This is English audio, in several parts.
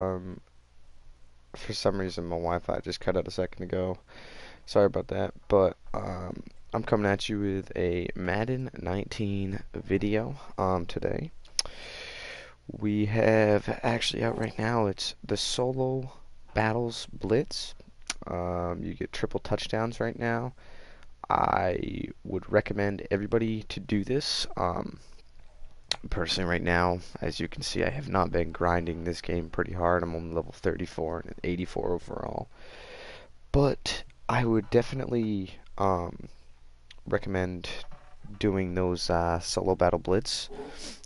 Um, for some reason my Wi-Fi just cut out a second ago. Sorry about that, but I'm coming at you with a Madden 19 video today. We have actually out right now, it's the solo battles blitz. You get triple touchdowns right now. I would recommend everybody to do this. Personally right now, as you can see, I have not been grinding this game pretty hard. I'm on level 34 and 84 overall. But I would definitely recommend doing those solo battle blitz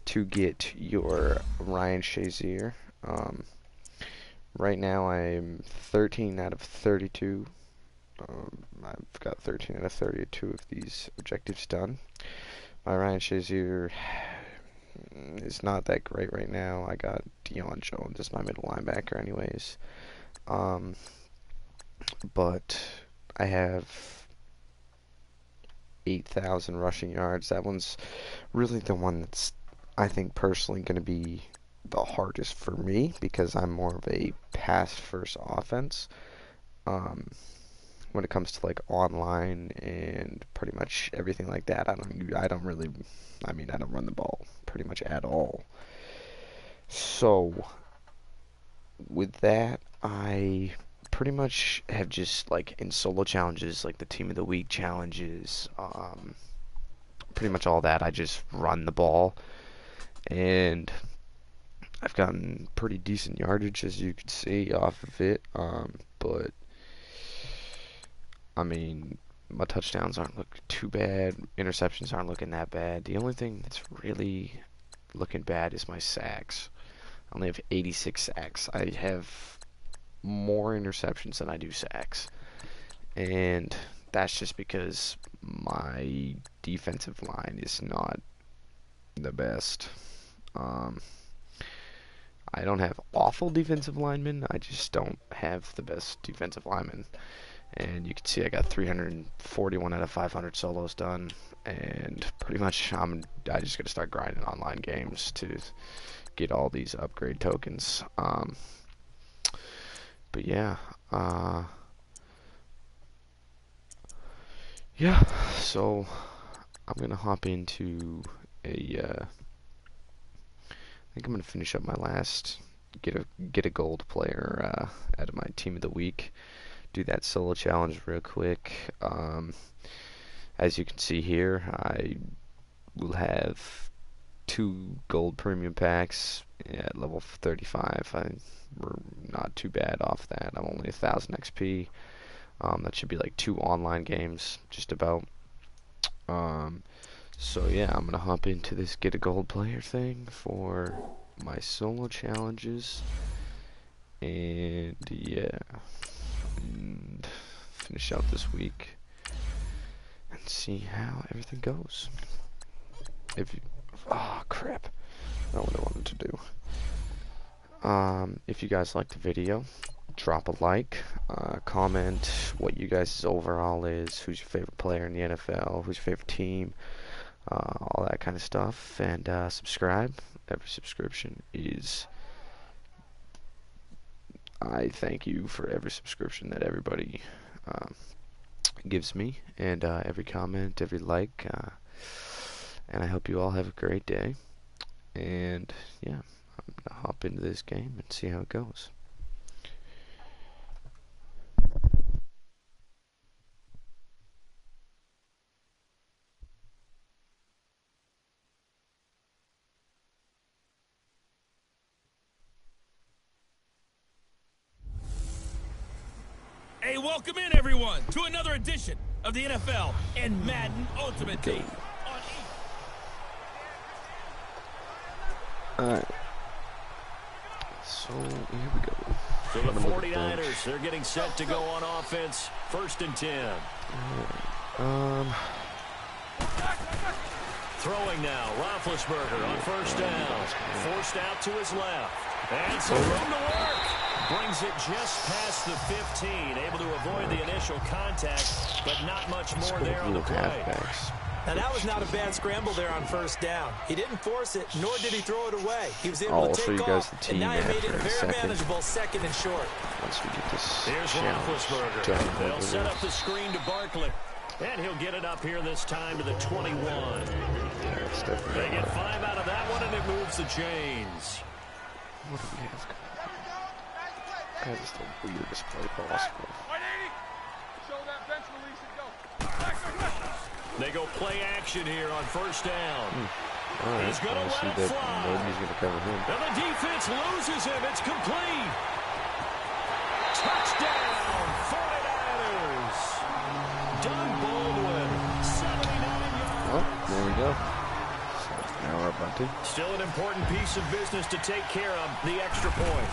to get your Ryan Shazier. Right now I'm 13 out of 32. I've got 13 out of 32 of these objectives done. My Ryan Shazier is not that great right now. I got Deion Jones as my middle linebacker anyways. Um, but I have 8,000 rushing yards. That one's really the one that's, I think, personally going to be the hardest for me because I'm more of a pass-first offense. Um, when it comes to like online and pretty much everything like that, I don't really, I don't run the ball pretty much at all. So with that, I pretty much have just like in solo challenges, like the team of the week challenges, pretty much all that. I just run the ball, and I've gotten pretty decent yardage as you can see off of it. But I mean, my touchdowns aren't looking too bad. Interceptions aren't looking that bad. The only thing that's really looking bad is my sacks. I only have 86 sacks. I have more interceptions than I do sacks. And that's just because my defensive line is not the best. Um, I don't have awful defensive linemen. I just don't have the best defensive linemen. And you can see I got 341 out of 500 solos done. And pretty much I just got to start grinding online games to get all these upgrade tokens. But yeah, yeah. So I'm gonna hop into a. I think I'm gonna finish up my last get a gold player out of my team of the week. Do that solo challenge real quick. As you can see here, I will have 2 gold premium packs at level 35. We're not too bad off that. I'm only 1,000 XP. That should be like 2 online games, just about. So yeah, I'm gonna hop into this get a gold player thing for my solo challenges, and yeah, and finish out this week and see how everything goes. If you, oh crap, not what I wanted to do. If you guys liked the video, drop a like, comment what you guys' overall is, who's your favorite player in the NFL, who's your favorite team, all that kind of stuff, and subscribe. Every subscription is, I thank you for every subscription that everybody gives me, and every comment, every like, and I hope you all have a great day. And yeah, I'm gonna hop into this game and see how it goes. Hey, welcome in, everyone, to another edition of the NFL and Madden Ultimate Team. Alright. So, here we go. So the 49ers, they're getting set to go on offense. 1st and 10. Throwing now, Roethlisberger on 1st down. Forced out to his left. And some room to work. Brings it just past the 15. Able to avoid the initial contact, but not much more there on the play. Now, that was not a bad scramble there on first down. He didn't force it, nor did he throw it away. He was able to take off, and now he made it a very manageable second and short. Once we get this Here's Roethlisberger. They'll set up the screen to Barkley. And he'll get it up here this time to the 21. They get 5 out of that one, and it moves the chains. What do we have? That is the weirdest play possible. They go play action here on first down. All right, He's going to let it fly. Nobody's going to cover him. And the defense loses him. It's complete. Touchdown, 49ers. Doug Baldwin, 79 yards. Well, there we go. So now we're about to. Still an important piece of business to take care of, the extra point.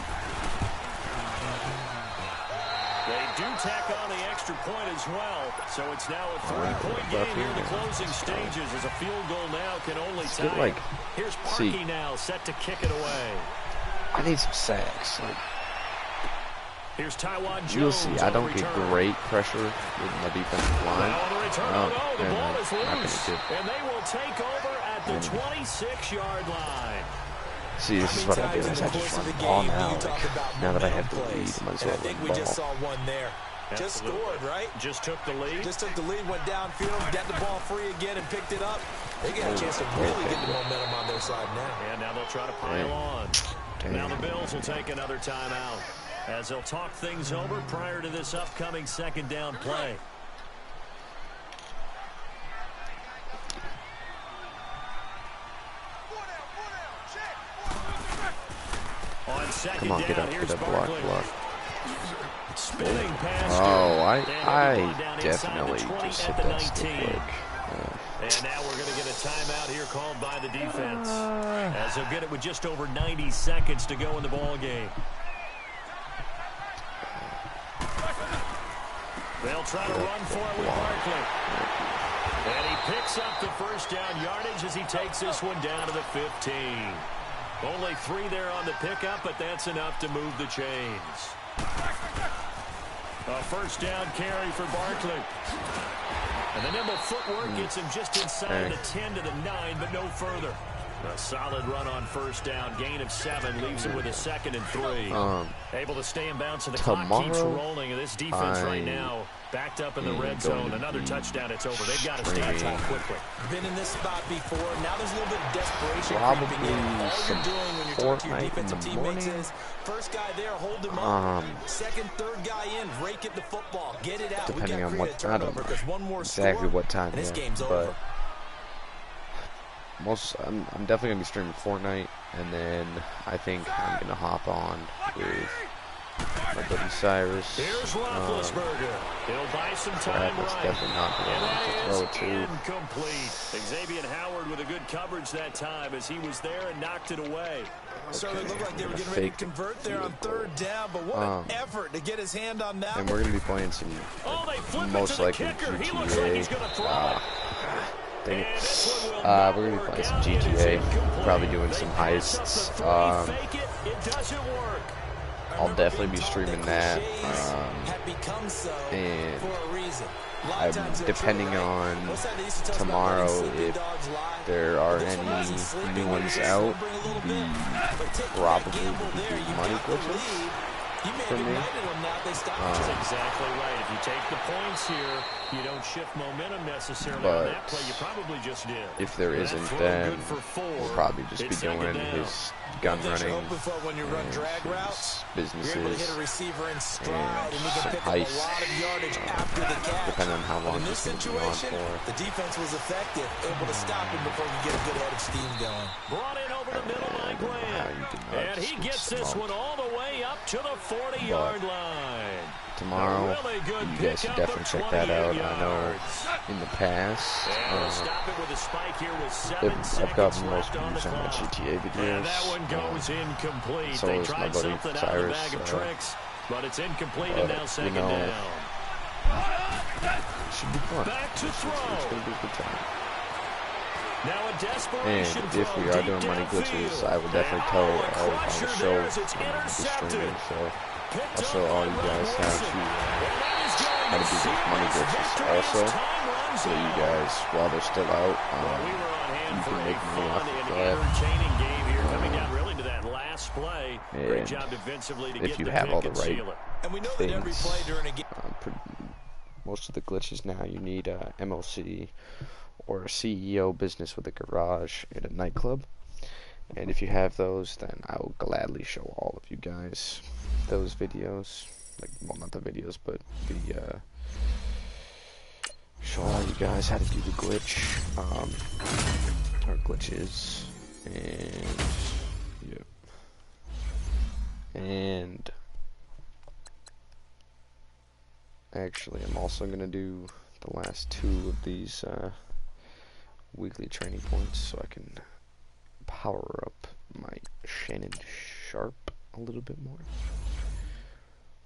They do tack on the extra point as well, so it's now a 3-point game here in the closing stages as a field goal now can only tie it. Here's Parkey now set to kick it away. I need some sacks. Here's Taiwan Jones. You'll see, I don't get great pressure with my defensive line. Now on the return, the ball is loose, and they will take over at the 26-yard line. See, this is what I do. I just run the ball now. Now that I have the lead, I might as well I think we just saw one there. Just scored, right? Just took the lead. Just took the lead, went downfield, got the ball free again, and picked it up. They got a chance to really get the momentum on their side now. And now they'll try to pile on. Now the Bills will take another timeout as they'll talk things over prior to this upcoming second down play. On second Come on, get down, up, here's get up, block. Spinning pass. Oh, I definitely just hit that stick quick. And now we're going to get a timeout here called by the defense, as they'll get it with just over 90 seconds to go in the ball game. They'll try to run for it with Barkley. And he picks up the first down yardage as he takes this one down to the 15. Only 3 there on the pickup, but that's enough to move the chains. A first down carry for Barkley. And the nimble footwork gets him just inside the 10 to the 9, but no further. A solid run on first down. Gain of 7 leaves him with a 2nd and 3. Able to stay in bounds, and the clock keeps rolling. And this defense right now backed up in the red zone. Another touchdown, it's over. They've got to stay on top quickly. Been in this spot before. Now there's a little bit of desperation creeping in. All you're doing when you're talking to your defensive teammates is first guy there, hold him up. Second, third guy in, rake it the football. Get it out. Depending on what, I don't know one more exactly score, what time. And this game's over. I'm definitely gonna be streaming Fortnite, and then I think I'm gonna hop on with my buddy Cyrus. Here's Roethlisberger. He'll buy some time That's right. definitely not the one to throw it to. Incomplete. Xavier Howard with a good coverage that time as he was there and knocked it away. So it looked like they were getting ready to convert there on third down, but what an effort to get his hand on that. And we're gonna be playing some most likely GTA. Dang it. We're going to be playing some GTA, probably doing some heists. I'll definitely be streaming that. And depending on tomorrow, if there are any new ones out, probably do money glitches. For me. That's exactly right. If you take the points here, you don't shift momentum necessarily on that play. You probably just did. If there isn't, then we'll probably just be doing his gun running, when you run drag routes, businesses, you're able to hit a receiver in stride, and you can some pick up a lot of yardage after the catch. Depending on how long this he's going to be on situation, for. the defense was effective, able to stop him before you get a good head of steam going. Brought in over the middle by Glenn. And he gets this one all the way up to the 40-yard line. Tomorrow, you guys should definitely check that out. I know in the past, I've gotten most views on my GTA videos. That one goes incomplete. So they is tried my buddy something out Cyrus. of the bag of tricks, but it's incomplete and now second down. It should be fun. Back to throw. It's going to be a good time. Now a desperation And if we are doing money glitches, I will definitely tell all on the show when we'll be streaming. So I'll show all you guys how to how to do those money glitches also, so you guys, while they're still out, you can make money off of that. If you have all the right things, most of the glitches now, you need a MLC or a CEO business with a garage and a nightclub. And if you have those, then I will gladly show all of you guys those videos. Like, well, not the videos, but the, show all you guys how to do the glitch, or glitches, and, yep. And, actually, I'm also going to do the last 2 of these, weekly training points, so I can power up my Shannon Sharp a little bit more.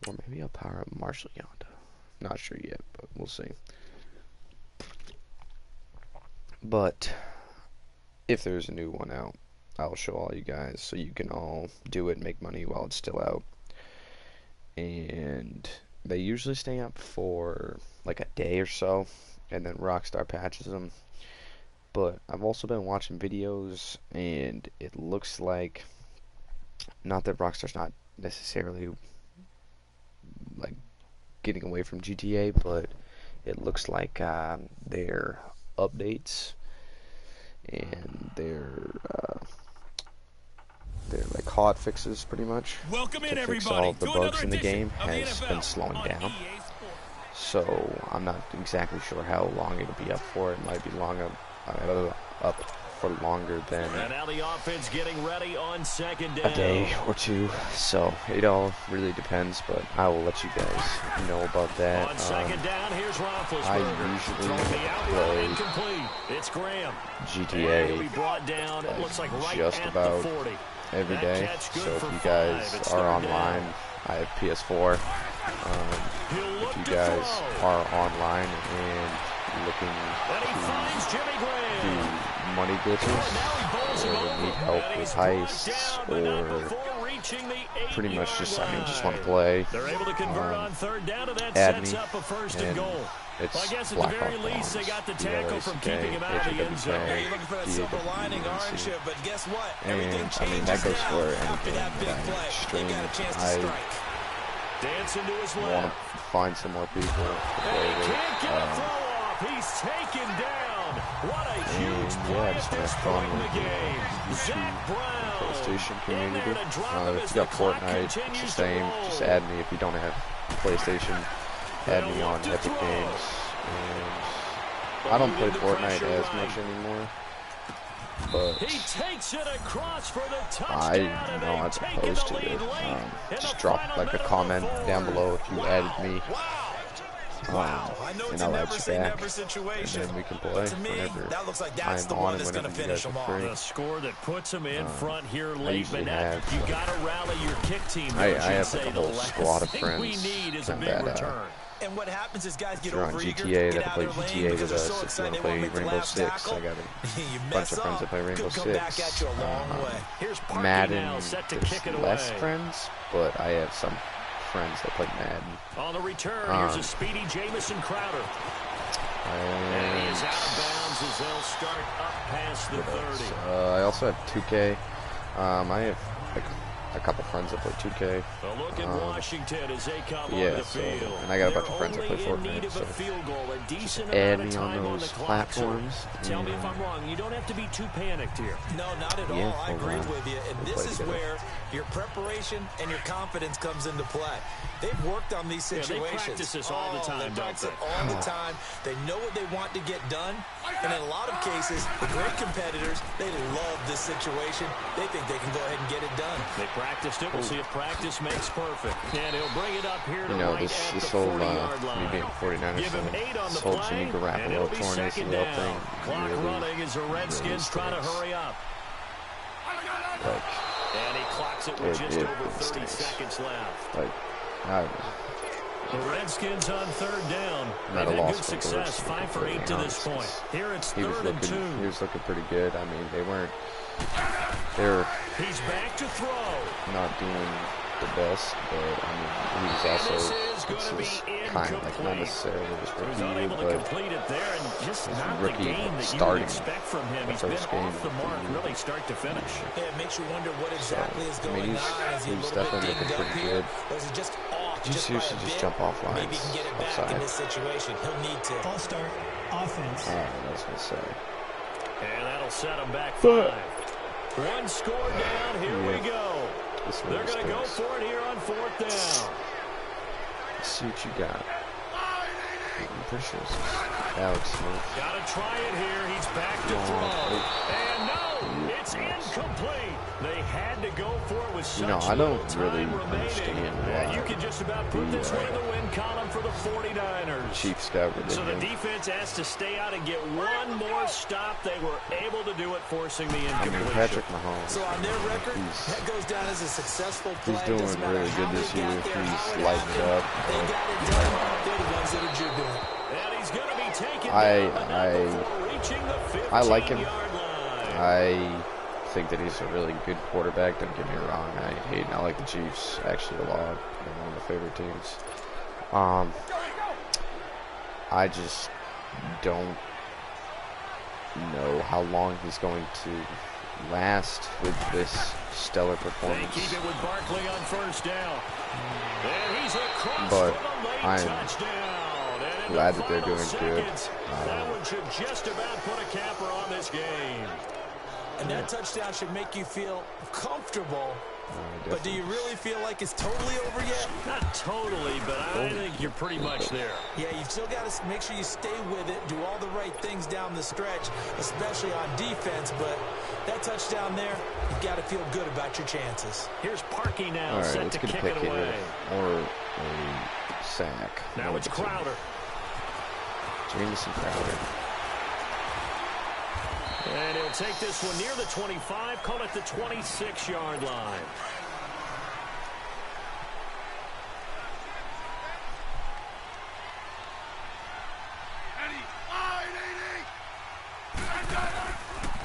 Or maybe I'll power up Marshall Yonda. Not sure yet, but we'll see. But if there's a new one out, I'll show all you guys so you can all do it and make money while it's still out. And they usually stay up for like a day or so, and then Rockstar patches them. But I've also been watching videos, and it looks like, not that Rockstar's not necessarily like getting away from GTA, but it looks like their updates and their like hot fixes, pretty much, Welcome in, to fix everybody, all of the bugs in the game, has been slowing down. So I'm not exactly sure how long it'll be up for. It might be up for longer than a day or 2. So it all really depends, but I will let you guys know about that. I usually play GTA like just about every day. So if you guys are online, I have PS4. If you guys are online and looking to do money glitches, or need help with heists, or pretty much just, just want to play, add me, and it's BlackHawkDawnz, BlackHawkDawnz, and I mean, that goes for anything that I stream. I want to find some more people to play with. He's taken down. What a huge yeah, I just want to have fun with the YouTube PlayStation community. If you got Fortnite, it's the same. Just add me if you don't have PlayStation. Add me on Epic Games. And I don't play Fortnite as much anymore, but I know I'm supposed to it. Just drop like a comment down below if you added me. And I'll add you back, and then we can play whenever I'm on and whenever you guys are free. A score that puts him in front here I late, usually but have, you got to rally your kick team. I have like a whole squad of friends that And what happens is guys get if you're on GTA that play GTA with us. If you want to play Rainbow Six, I got a bunch of friends that play Rainbow Six. Madden, there's less friends, but I have some friends that play Madden. On the return, here's a speedy Jamison Crowder. And he is out of bounds as they'll start up past the 30. I also have 2K. I have like a couple friends that play 2K. A look at Washington as they come yeah, on the field. And I got a bunch of friends that play Fortnite, so just add me on those platforms. Tell me if I'm wrong. You don't have to be too panicked here. No, not at all. I agree with you. And this is where your preparation and your confidence comes into play. They've worked on these situations. They practice this all the time, they practice it all the time. They know what they want to get done. And in a lot of cases, the great competitors, they love this situation. They think they can go ahead and get it done. They practiced it. We'll see if practice makes perfect. And he'll bring it up here to this whole me being 49ers fan, this whole Jimmy Garoppolo torn ACL thing running as the Redskins try to hurry up. And he clocks it with just over 30 seconds left. The Redskins on third down. Not a loss good success. 5 for 8 to this point. Here it's third and 2. He was looking pretty good. I mean, they were He's back to throw. not doing the best, but I mean, he was also, this is kind of like not necessarily his rookie, but just his not rookie the game that starting you would expect from him. the He's been first game off the mark, really start to finish. Yeah, it makes you wonder what exactly is I mean, going on. Is he a he's little bit definitely dinged looking up pretty here? good. Or is it just off? Did you seriously just jump off lines? Maybe he can get it back outside? in this situation. He'll need to. False start, offense. I was going to say. And that'll set him back 5. One score down. Here we go. They're going to go for it here on 4th down. Let's see what you got. I'm pretty sure this is Alex Smith. Got to try it here. He's back to throw. And no, it's incomplete. They had to go for it with such I don't little really time remaining. understand why And you can just about put this one in the win column for the 49ers. Chiefs got rid of So the him. defense has to stay out and get one more stop. They were able to do it, forcing the incompletion. I mean, Patrick Mahomes. So on their record, that goes down as a successful play. He's doing really good this year. He's lighting it up. They got it done. They're the ones that are jubilant. And he's going to be taken I like him. I think that he's a really good quarterback. Don't get me wrong. I like the Chiefs actually a lot. They're one of my favorite teams. I just don't know how long he's going to last with this stellar performance. They keep it with Barkley on 1st down. And he's across But for the late I'm touchdown. And glad that they're doing good. That one should just about put a capper on this game. And that touchdown should make you feel comfortable. But do you really feel like it's totally over yet? Not totally, but I think you're pretty much there. Yeah, you've still got to make sure you stay with it, do all the right things down the stretch, especially on defense. But that touchdown there, you've got to feel good about your chances. Here's Parkey now, All set right, to let's get kick a pick it away. here. Or a sack. Now it's Crowder. Jamison Crowder. And he'll take this one near the 25, call it the 26-yard line.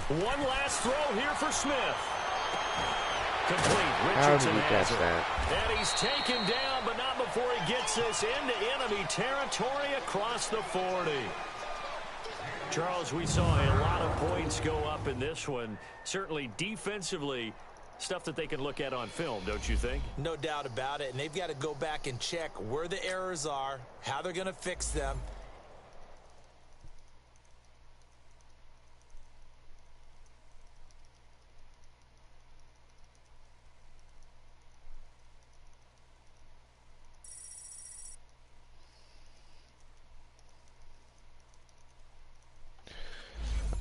One last throw here for Smith. Complete. Richardson has it. And he's taken down, but not before he gets this into enemy territory across the 40. Charles, we saw a lot of points go up in this one. Certainly defensively, stuff that they can look at on film, don't you think? No doubt about it. And they've got to go back and check where the errors are, how they're going to fix them.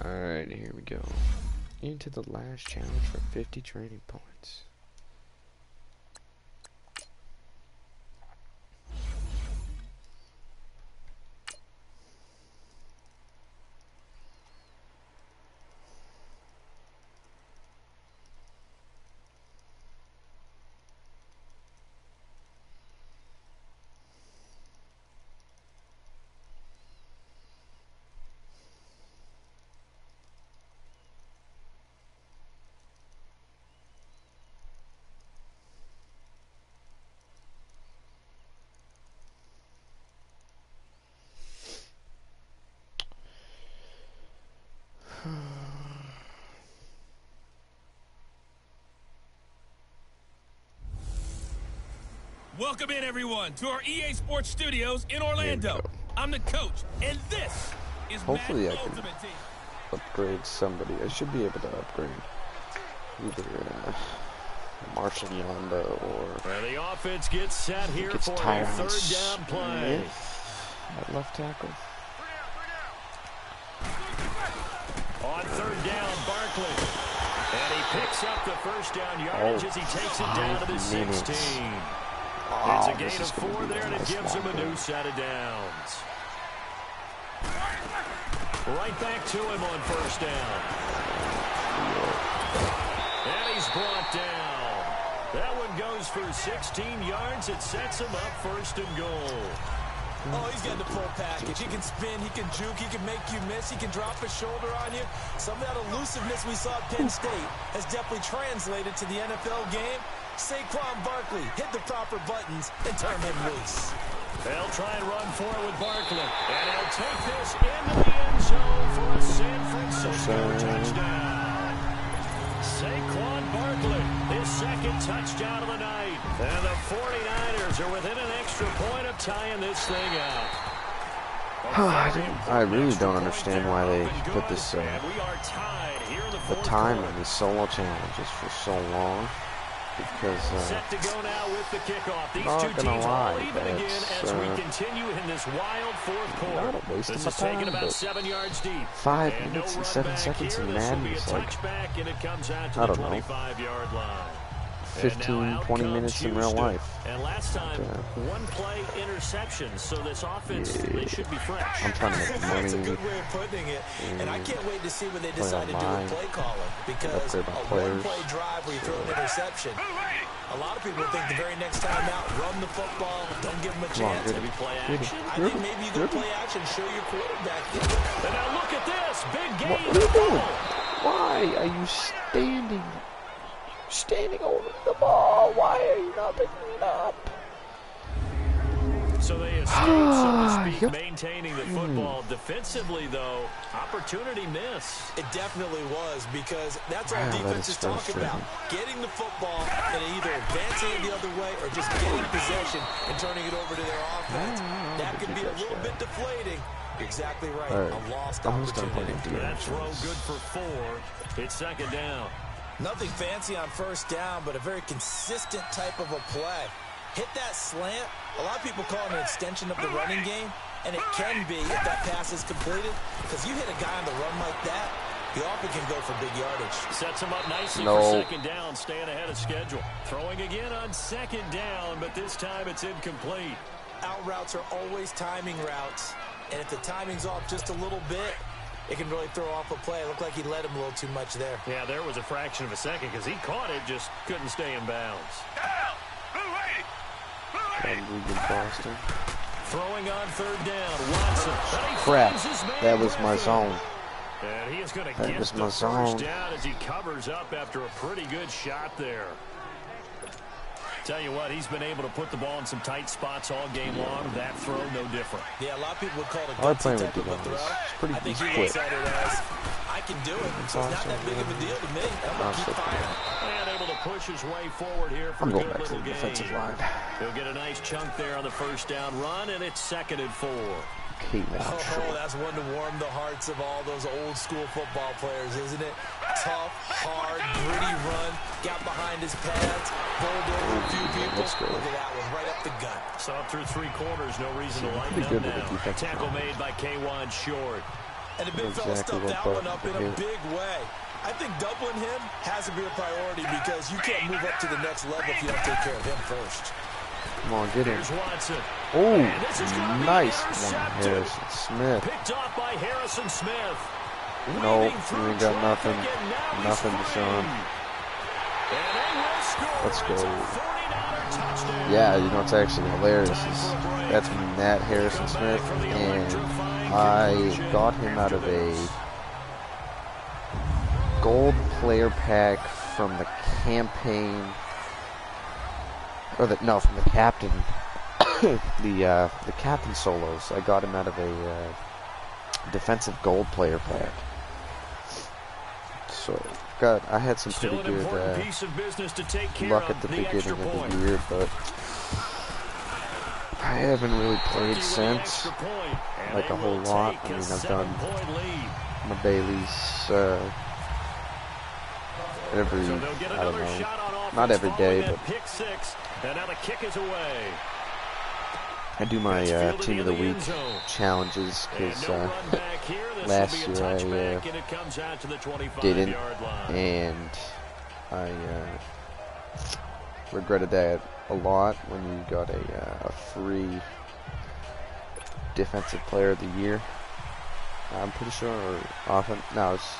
Alright, here we go. Into the last challenge for 50 training points. Welcome in, everyone, to our EA Sports Studios in Orlando. I'm the coach, and this is Hopefully Madden I can Ultimate Team. upgrade somebody. I should be able to upgrade either Marshall Yanda or Well, the offense gets set here for a 3rd down play. At left tackle. On 3rd down, Barkley. And he picks up the 1st down yardage as he takes it down to the 16. It's a gain of 4 there, and it gives him a new set of downs. Right back to him on 1st down. And he's brought down. That one goes for 16 yards. It sets him up 1st and goal. Oh, he's got the full package. He can spin, he can juke, he can make you miss, he can drop his shoulder on you. Some of that elusiveness we saw at Penn State has definitely translated to the NFL game. Saquon Barkley hit the proper buttons and turn him loose. They'll try and run for it with Barkley. And he'll take this into the end zone for a San Francisco touchdown. Saquon Barkley, his second touchdown of the night. And the 49ers are within an extra point of tying this thing out. I really don't understand why they put this the time on these solo challenges for so long. Because set to go now with the kickoff. These not two teams lie, all even again as we continue in this wild fourth quarter. This is taken about 7 yards deep. 5 minutes and 7 seconds in Madden is like, and it comes out to I the don't know, 25-yard line. 15, 20 minutes in real life. And last time, one play interception, so this offense, they should be fresh. I'm trying to make money. That's a good way of putting it. And I can't wait to see when they decide to do a play calling. Because a one-play drive where you throw an interception, a lot of people think the very next time out, run the football, don't give them a chance. Maybe play action. I think maybe you can play action, show your quarterback. And now look at this, big game. What are you doing? Why are you standing over the ball? Why are you not picking it up? So they escaped, so to speak, maintaining the football. Defensively, though, opportunity miss. It definitely was, because that's all defense is talking about. Getting the football and either advancing it the other way or just getting possession and turning it over to their offense. That can be a little bit deflating. You're exactly right. A lost opportunity. That throw good for 4. It's second down. Nothing fancy on first down, but a very consistent type of a play. Hit that slant. A lot of people call it an extension of the running game, and it can be if that pass is completed, because you hit a guy on the run like that, he often can go for big yardage. Sets him up nicely for second down, staying ahead of schedule. Throwing again on second down, but this time it's incomplete. Out routes are always timing routes, and if the timing's off just a little bit, it can really throw off a play. It looked like he led him a little too much there. Yeah, there was a fraction of a second because he caught it, just couldn't stay in bounds. Boston. Throwing on third down, Watson. Crap, that was my zone. And he is going to get the first down as he covers up after a pretty good shot there. Tell you what, he's been able to put the ball in some tight spots all game long. That throw, no different. Yeah, a lot of people would call it a gutsy type of a throw. I think he looks at it as, I can do it, so it's not that big of a deal to me. I'm going to keep firing. And able to push his way forward here for a good little game. Defensive line. He'll get a nice chunk there on the first down run, and it's 2nd and 4. Oh, that's one to warm the hearts of all those old school football players, isn't it? Tough, hard, gritty run, got behind his pads, bowled over a few people. Look at that one, right up the gut. Saw through 3 quarters, no reason to lighten up now. Tackle made by K1 Short. And the big fella stuffed that one up in a big way. I think doubling him has to be a priority because you can't move up to the next level if you don't take care of him first. Come on, get him. Oh, nice one, Harrison Smith. Picked off by Harrison Smith. Nope, you ain't got nothing. Nothing to show him. Let's go. Yeah, you know what's actually hilarious is that's Matt Harrison Smith, and I got him out of a gold player pack from the campaign. From the captain, the captain solos. I got him out of a defensive gold player pack. So I had some pretty good luck at the beginning of the year, but I haven't really played since, like a whole lot. I mean, I've done my Baileys every, I don't know, not every day, but I do my Team of the Week challenges because last year I didn't, and I regretted that a lot when you got a free Defensive Player of the Year. I'm pretty sure, or it's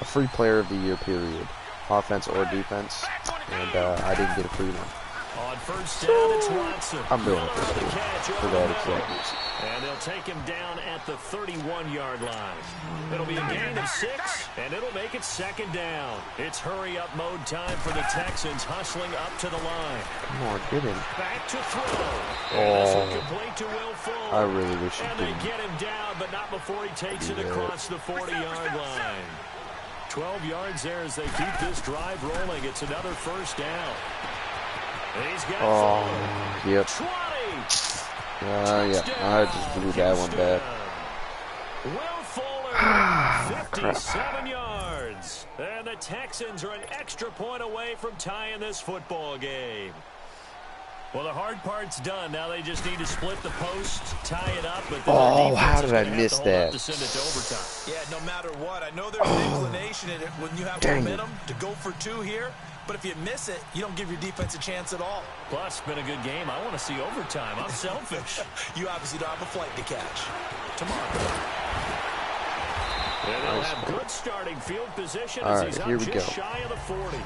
a free Player of the Year, period. Offense or defense, and I didn't get a free one. On first down, it's Watson. I'm doing it this way. For that exactly. And they'll take him down at the 31-yard line. It'll be a gain of 6, and it'll make it second down. It's hurry-up mode time for the Texans, hustling up to the line. Come on, get him. Back to throw. And this will complete to Will Fuller. I really wish you And didn't. they get him down, but not before he takes it across the 40-yard line. 12 yards there as they keep this drive rolling. It's another first down. He's got Yep. 20. Yeah, I just blew that one back. Will Fuller, 57 yards. And the Texans are an extra point away from tying this football game. Well, the hard part's done. Now they just need to split the post, tie it up. But how did I miss that? To send it to overtime. Yeah, no matter what. I know there's an inclination in it when you have momentum to go for 2 here. But if you miss it, you don't give your defense a chance at all. Plus, been a good game. I want to see overtime. I'm selfish. You obviously don't have a flight to catch. Tomorrow. And they'll have good starting field position All as right, he's up here we just go. shy of the 40.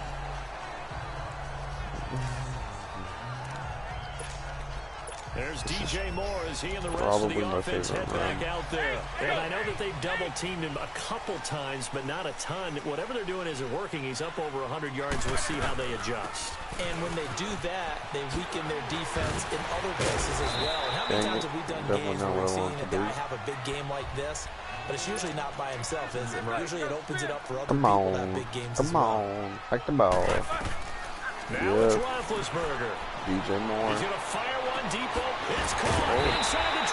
There's DJ Moore as he and the rest Probably of the my offense head favorite back run. out there. And I know that they've double-teamed him a couple times, but not a ton. Whatever they're doing isn't working. He's up over 100 yards. We'll see how they adjust. And when they do that, they weaken their defense in other places as well. And how many times have we done games where we've seen a guy have a big game like this? But it's usually not by himself, is it? Usually it opens it up for other people to have big games as well. Come on. Back the ball. Now it's Roethlisberger. DJ Moore. He's going to fire one deep. It's caught inside the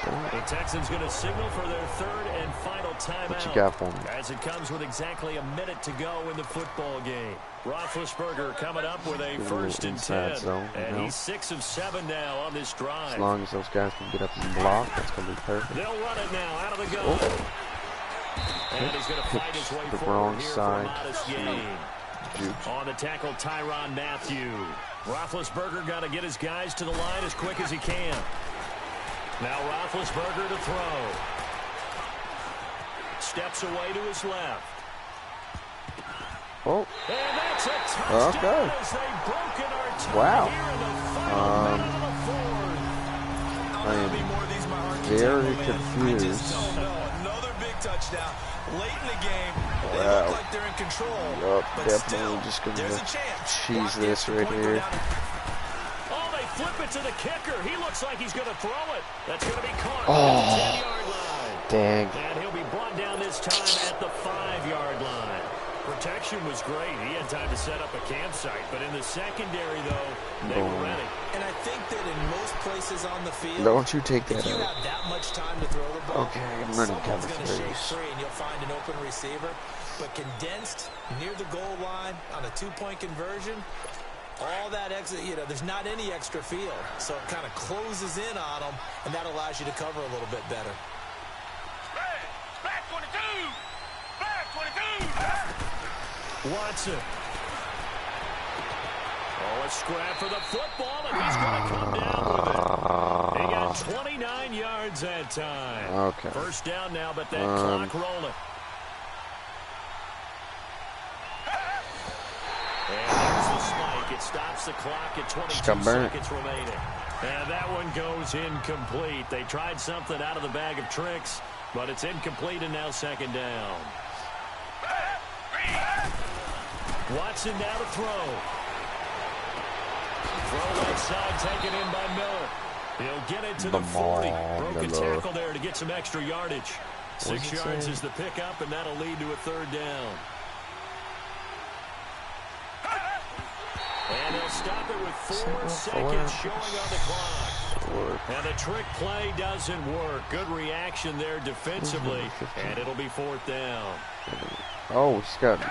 25. The Texans going to signal for their third and final timeout. What you got for me? As it comes with exactly a minute to go in the football game. Roethlisberger coming up with a first and 10. Zone, and he's 6 of 7 now on this drive. As long as those guys can get up and block, that's going to be perfect. They'll run it now out of the gun. And he's going to fight his way The forward wrong here side. for a modest gain. On the tackle, Tyrann Mathieu. Roethlisberger got to get his guys to the line as quick as he can. Now Roethlisberger to throw. Steps away to his left. Oh, And that's a touchdown okay. as they've broken our tie Wow. here in the final minute of the fourth. I am very confused. I just don't know. Another big touchdown late in the game. They Wow. look like they're in control. Yup, but definitely still, just going there's to a chance. cheese Watch this the right point go here. down. Oh, they flip it to the kicker. He looks like he's going to throw it. That's going to be caught Oh. at the 10-yard line. Dang. And he'll be brought down this time at the 5-yard line. Protection was great. He had time to set up a campsite. But in the secondary, though, they were ready. And I think that in most places on the field, Don't you take that if you out. have that much time to throw the ball, Okay, I'm running someone's cover going to shake threes. free and you'll find an open receiver. But condensed near the goal line on a 2-point conversion, all that extra, there's not any extra field. So it kind of closes in on them, and that allows you to cover a little bit better. Black 22! Black 22! Watson. Oh, a scrap for the football, and he's going to come down with it. He got 29 yards that time. Okay. First down now, but that clock rolling. And there's the spike. It stops the clock at 22 seconds remaining. And that one goes incomplete. They tried something out of the bag of tricks, but it's incomplete, and now second down. Watson now to throw. Throw left side, taken in by Miller. He'll get it to the 40. Broke a tackle there to get some extra yardage. 6 yards is the pickup, and that'll lead to a third down. And they'll stop it with 4 seconds showing on the clock. And the trick play doesn't work. Good reaction there defensively, and it'll be fourth down. Oh, he's got -2.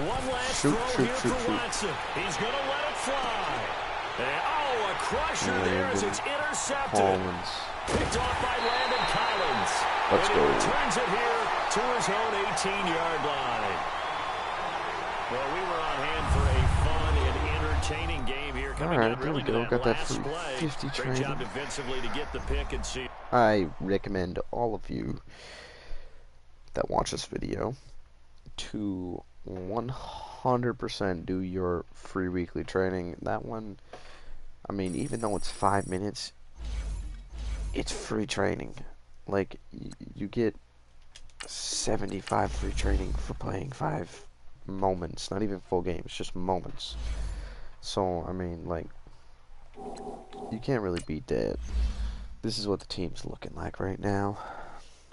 One last throw here for Watson. He's going to let it fly. And, a crusher there as it's intercepted. Picked off by Landon Collins. Let's go. He returns it here to his own 18-yard line. Well, we were on hand for a fun and entertaining game here. Coming down really to that got that last free play. 50 Great training. job defensively to get the pick and see. I recommend all of you that watch this video to 100% 100% do your free weekly training. That one, I mean, even though it's 5 minutes, it's free training. Like, you get 75 free training for playing 5 moments. Not even full games, just moments. So, I mean, like, you can't really beat that. This is what the team's looking like right now.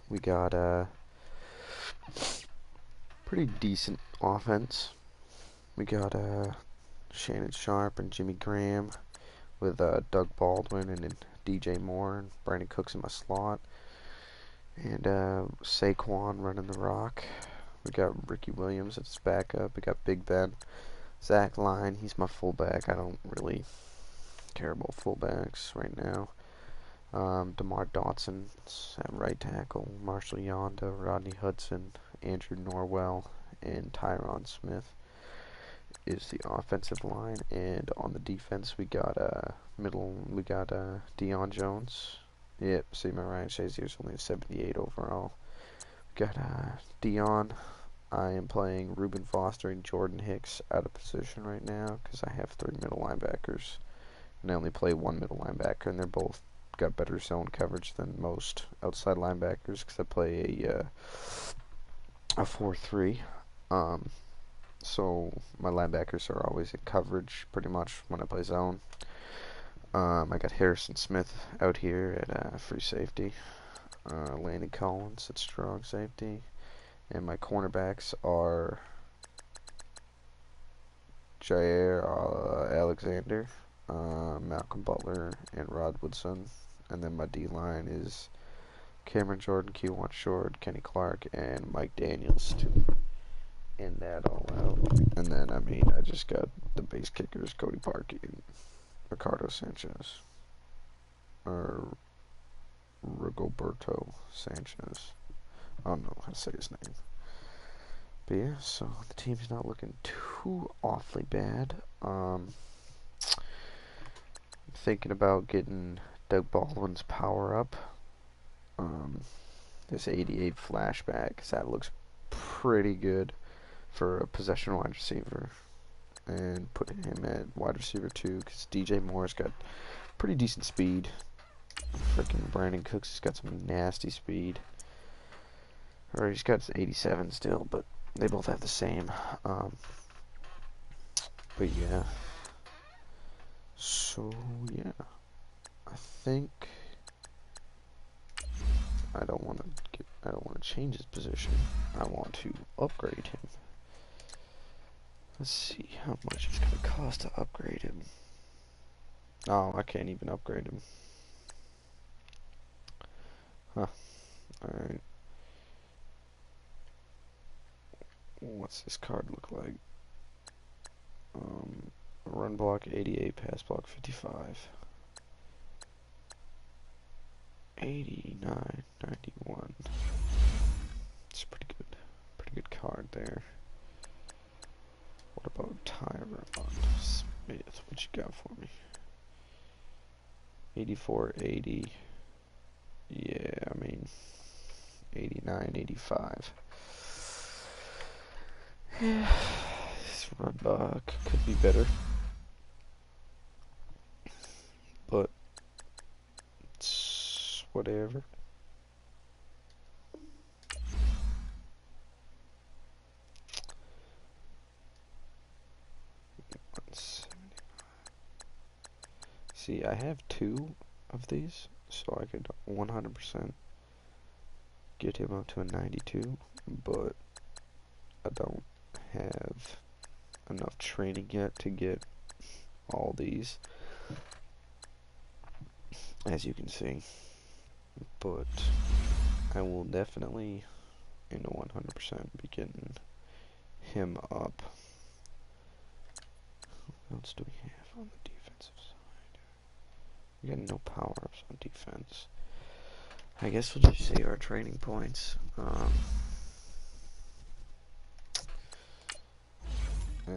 We got a pretty decent offense. We got Shannon Sharp and Jimmy Graham with Doug Baldwin and then DJ Moore and Brandon Cooks in my slot. And Saquon running the rock. We got Ricky Williams as backup. We got Big Ben. Zach Line, he's my fullback. I don't really care about fullbacks right now. DeMar Dotson at right tackle. Marshall Yonda, Rodney Hudson, Andrew Norwell, and Tyron Smith is the offensive line. And on the defense, we got Deion Jones. Yep, see, my Ryan Shazier's only a 78 overall. We got Deion. I am playing Reuben Foster and Jordan Hicks out of position right now because I have 3 middle linebackers. And I only play 1 middle linebacker, and they're both got better zone coverage than most outside linebackers because I play a 4-3. So my linebackers are always in coverage pretty much when I play zone. I got Harrison Smith out here at free safety. Landon Collins at strong safety. And my cornerbacks are Jair Alexander, Malcolm Butler, and Rod Woodson. And then my D-line is Cameron Jordan, Kewan Short, Kenny Clark, and Mike Daniels to end that all out. And then, I mean, I just got the base kickers, Cody Parkey and Ricardo Sanchez. Or Rigoberto Sanchez. I don't know how to say his name. But yeah, so the team's not looking too awfully bad. I'm thinking about getting Doug Baldwin's power up. This 88 flashback, because that looks pretty good for a possession wide receiver. And putting him at wide receiver 2, because DJ Moore's got pretty decent speed. Freaking Brandon Cooks has got some nasty speed. Or he's got 87 still, but they both have the same. But yeah. So yeah, I think I don't want to change his position. I want to upgrade him. Let's see how much it's gonna cost to upgrade him. Oh, I can't even upgrade him. Huh. Alright. What's this card look like? Run block 88, pass block 55. 89, 91. It's pretty good. Pretty good card there. What about Tyron Smith? What you got for me? 84, 80. Yeah, I mean, 89, 85. Yeah, this run block could be better. But it's whatever. See, I have 2 of these, so I could 100% get him up to a 92, but I don't have enough training yet to get all these, as you can see. But I will definitely, 100% be getting him up. What else do we have on the defensive side? We got no power-ups on defense. I guess we'll just say our training points.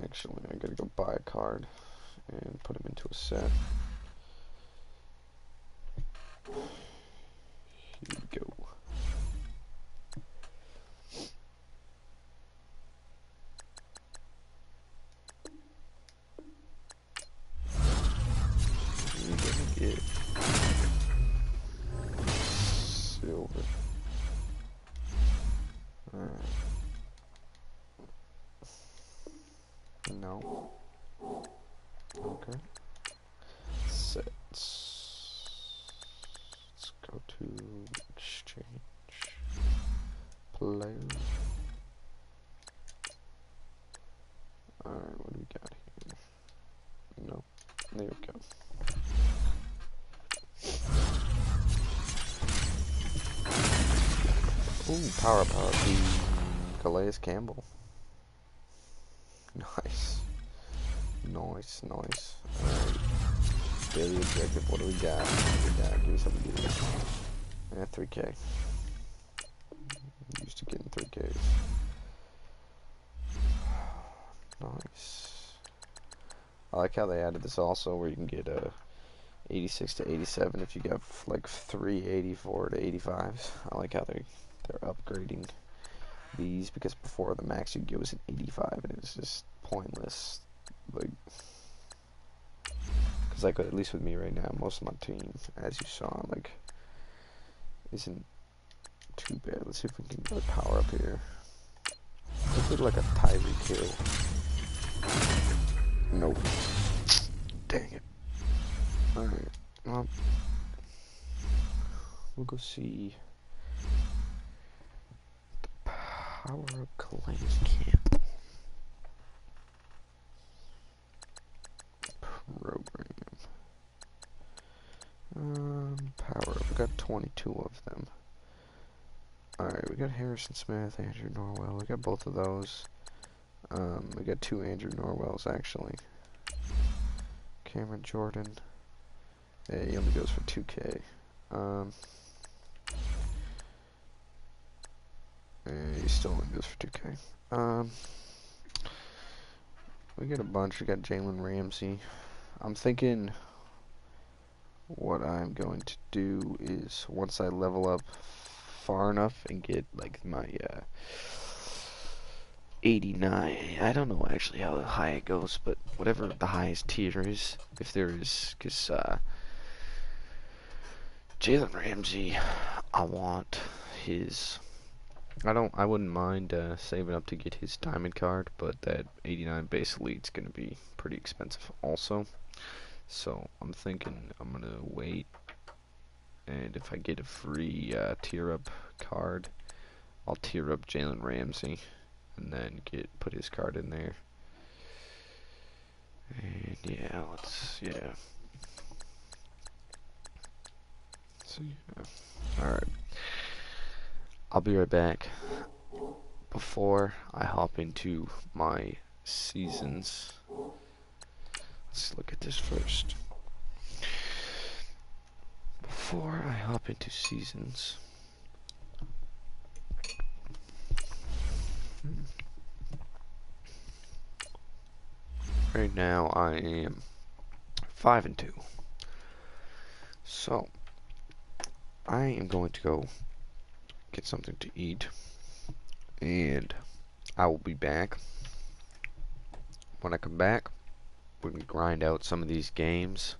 Actually, I gotta go buy a card and put him into a set. Here we go. we go. Ooh, power the Calais Campbell. Nice. Nice. Alright. Daily objective, what do we got? Give me something good. Yeah, 3K. I'm used to getting 3Ks. Nice. I like how they added this also where you can get 86 to 87 if you got like 384 to 85s. I like how they're upgrading these, because before the max you get was an 85 and it was just pointless. Like, because like at least with me right now, most of my team, as you saw, like isn't too bad. Let's see if we can get a power up here. Let's do like a Tyreek Hill. Nope. Dang it. Alright. Well, we'll go see the power up Calais Campbell program. Power up. We got 22 of them. Alright, we got Harrison Smith, Andrew Norwell. We got both of those. We got 2 Andrew Norwells actually. Cameron Jordan. Yeah, he only goes for 2K. He still only goes for 2K. We got a bunch. We got Jalen Ramsey. I'm thinking what I'm going to do is once I level up far enough and get like my 89. I don't know actually how high it goes, but whatever the highest tier is, if there is, because Jalen Ramsey, I want his. I wouldn't mind saving up to get his diamond card, but that 89 base elite's gonna be pretty expensive also. So I'm thinking I'm gonna wait, and if I get a free tier up card, I'll tier up Jalen Ramsey, and then put his card in there. And yeah, So yeah. Alright. I'll be right back. Before I hop into my seasons, let's look at this first. Before I hop into seasons, right now I am 5-2. So I am going to go get something to eat, and I will be back. When I come back, we're gonna grind out some of these games.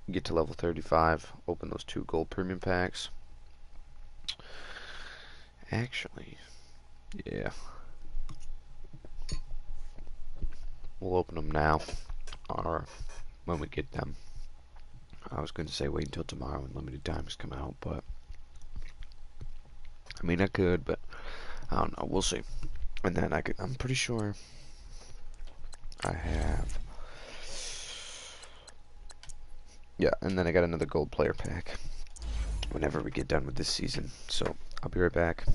Get to level 35, open those 2 gold premium packs. Actually, yeah, we'll open them now, or when we get them. I was going to say wait until tomorrow when limited times come out, but I mean I could, but I don't know. We'll see. And then I'm pretty sure I have. Yeah, and then I got another gold player pack whenever we get done with this season. So I'll be right back.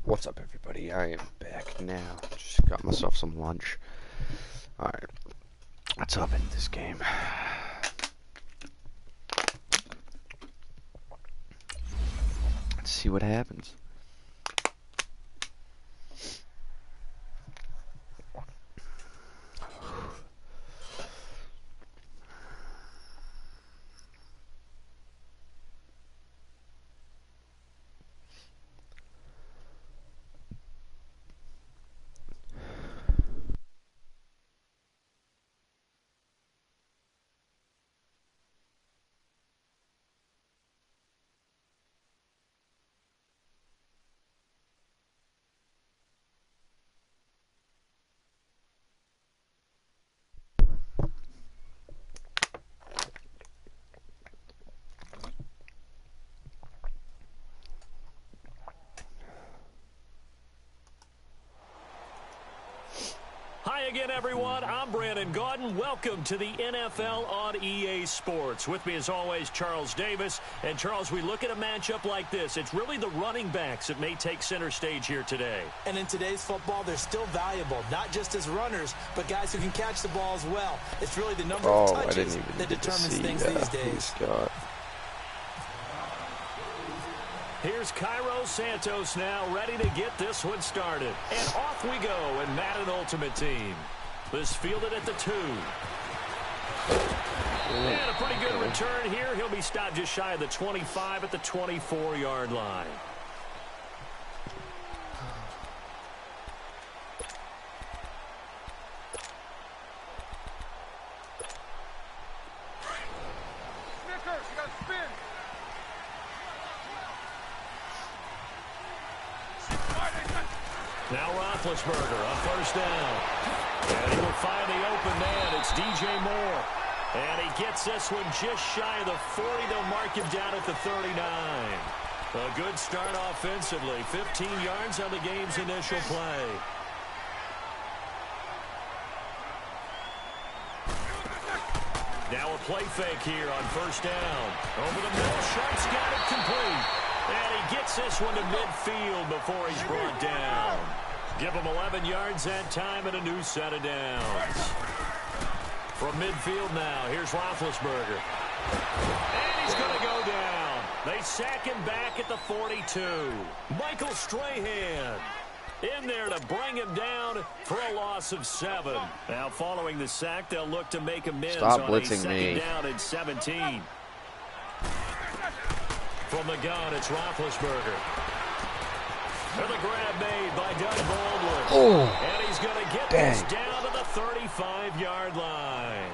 What's up, everybody? I am back now. Just got myself some lunch. Alright, let's hop into this game. Let's see what happens. Hi again, everyone. I'm Brandon Gaudin. Welcome to the NFL on EA Sports. With me, as always, Charles Davis. And, Charles, we look at a matchup like this. It's really the running backs that may take center stage here today. And in today's football, they're still valuable, not just as runners, but guys who can catch the ball as well. It's really the number of touches that determines things these days. Here's Cairo Santos now, ready to get this one started. And off we go in Madden Ultimate Team. This fielded at the 2. And a pretty good return here. He'll be stopped just shy of the 25 at the 24-yard line. Now Roethlisberger on first down. And he will find the open man. It's DJ Moore. And he gets this one just shy of the 40. They'll mark him down at the 39. A good start offensively. 15 yards on the game's initial play. Now a play fake here on first down. Over the middle, Sharp's got it complete. And he gets this one to midfield before he's brought down. Give him 11 yards that time and a new set of downs. From midfield now, here's Roethlisberger. And he's going to go down. They sack him back at the 42. Michael Strahan in there to bring him down for a loss of 7. Now, following the sack, they'll look to make amends on a second down and 17. From the gun, it's Roethlisberger. And the grab made by Doug Baldwin. Oh, and he's going to get this down to the 35-yard line.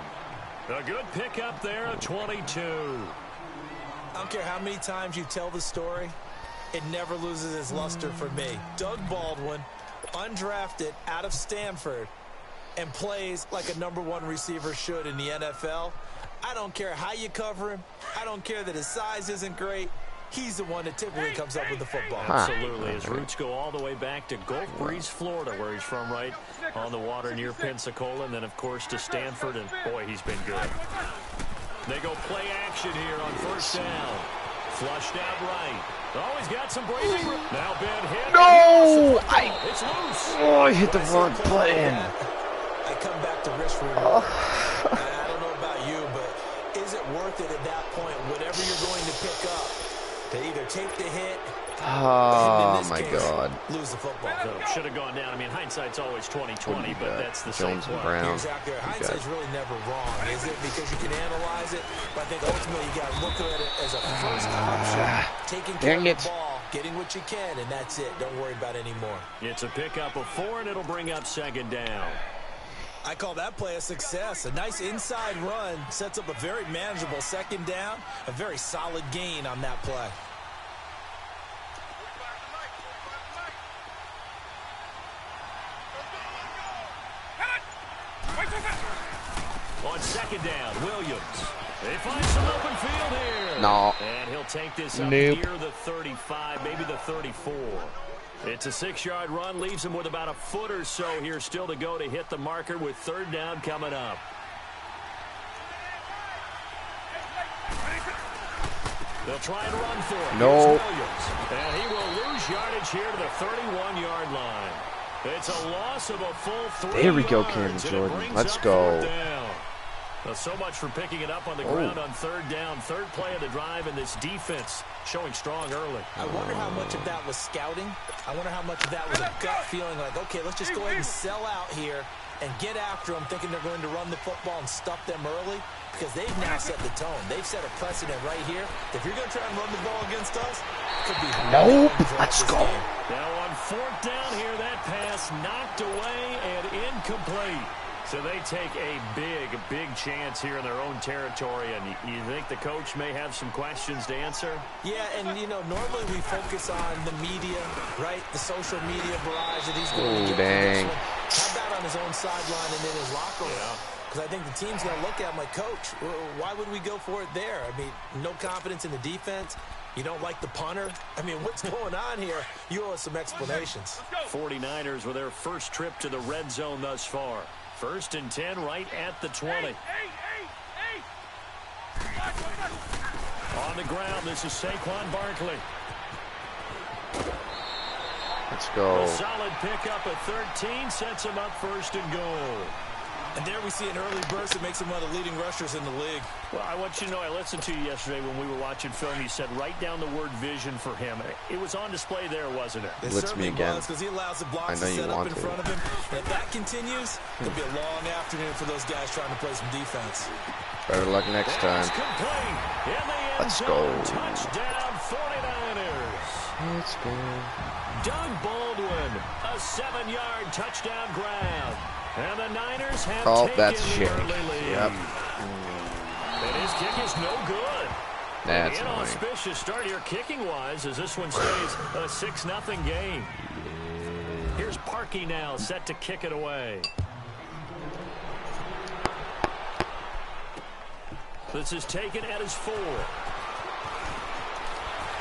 A good pickup there of 22. I don't care how many times you tell the story, it never loses its luster for me. Doug Baldwin, undrafted out of Stanford, and plays like a #1 receiver should in the NFL. I don't care how you cover him. I don't care that his size isn't great. He's the one that typically comes up with the football. Absolutely. His roots go all the way back to Gulf Breeze, Florida, where he's from, right on the water near Pensacola, and then, of course, to Stanford, and, boy, he's been good. They go play action here on first down. Flushed out right. Oh, he's got some breathing room. Now Ben hit. No! It's loose. Oh, I hit the wrong button. I come back to risk reward. I don't know about you, but is it worth it at that point, whatever you're going to pick up, to either take the hit, oh my God, lose the football? Should have gone down. I mean, hindsight's always 20/20, but that's the Jones same and play. Brown. Exactly. Hindsight's really never wrong, is it? Because you can analyze it, but I think ultimately you got to look at it as a first option. Taking care of the ball, getting what you can, and that's it. Don't worry about it anymore. It's a pickup of 4, and it'll bring up second down. I call that play a success. A nice inside run sets up a very manageable second down. A very solid gain on that play. On second down, Williams. They find some open field here. No. And he'll take this up near the 35, maybe the 34. It's a 6-yard run, leaves him with about a foot or so here still to go to hit the marker with third down coming up. They'll try and run for it. No. And he will lose lose yardage here to the 31-yard line. It's a loss of a full 3 There we go, yards, Cam Jordan. and it Let's brings up go. 4th down. Well, so much for picking it up on the ground on 3rd down. 3rd play of the drive, and this defense showing strong early. I wonder how much of that was scouting. I wonder how much of that was a gut feeling like, okay, let's just go ahead and sell out here and get after them, thinking they're going to run the football and stuff them early, because they've now set the tone. They've set a precedent right here. If you're going to try and run the ball against us, it could be nope. Let's go. Now on 4th down here, that pass knocked away and incomplete. So they take a big chance here in their own territory, and you think the coach may have some questions to answer? Yeah, and, you know, normally we focus on the media, right? The social media barrage that he's going to get. Dang. How about on his own sideline and in his locker room? Because I think the team's going to look at him like, Coach, why would we go for it there? I mean, no confidence in the defense. You don't like the punter? I mean, what's going on here? You owe us some explanations. 49ers with their first trip to the red zone thus far. 1st and 10 right at the 20. On the ground, this is Saquon Barkley. Let's go. A solid pickup at 13 sets him up 1st and goal. And there we see an early burst that makes him one of the leading rushers in the league. Well, I want you to know, I listened to you yesterday when we were watching film. You said write down the word vision for him. It was on display there, wasn't it? It Blitz me again. because he allows the blocks to set up in front of him. And if that continues, it'll be a long afternoon for those guys trying to play some defense. Better luck next time. Let's go. Touchdown 49ers. Let's go. Doug Baldwin, a 7-yard touchdown grab. And the Niners have taken that's the shit. early lead. Yep. And his kick is no good. That's An annoying. inauspicious start here kicking-wise as this one stays a 6-0 game. Here's Parkey now set to kick it away. This is taken at his 4.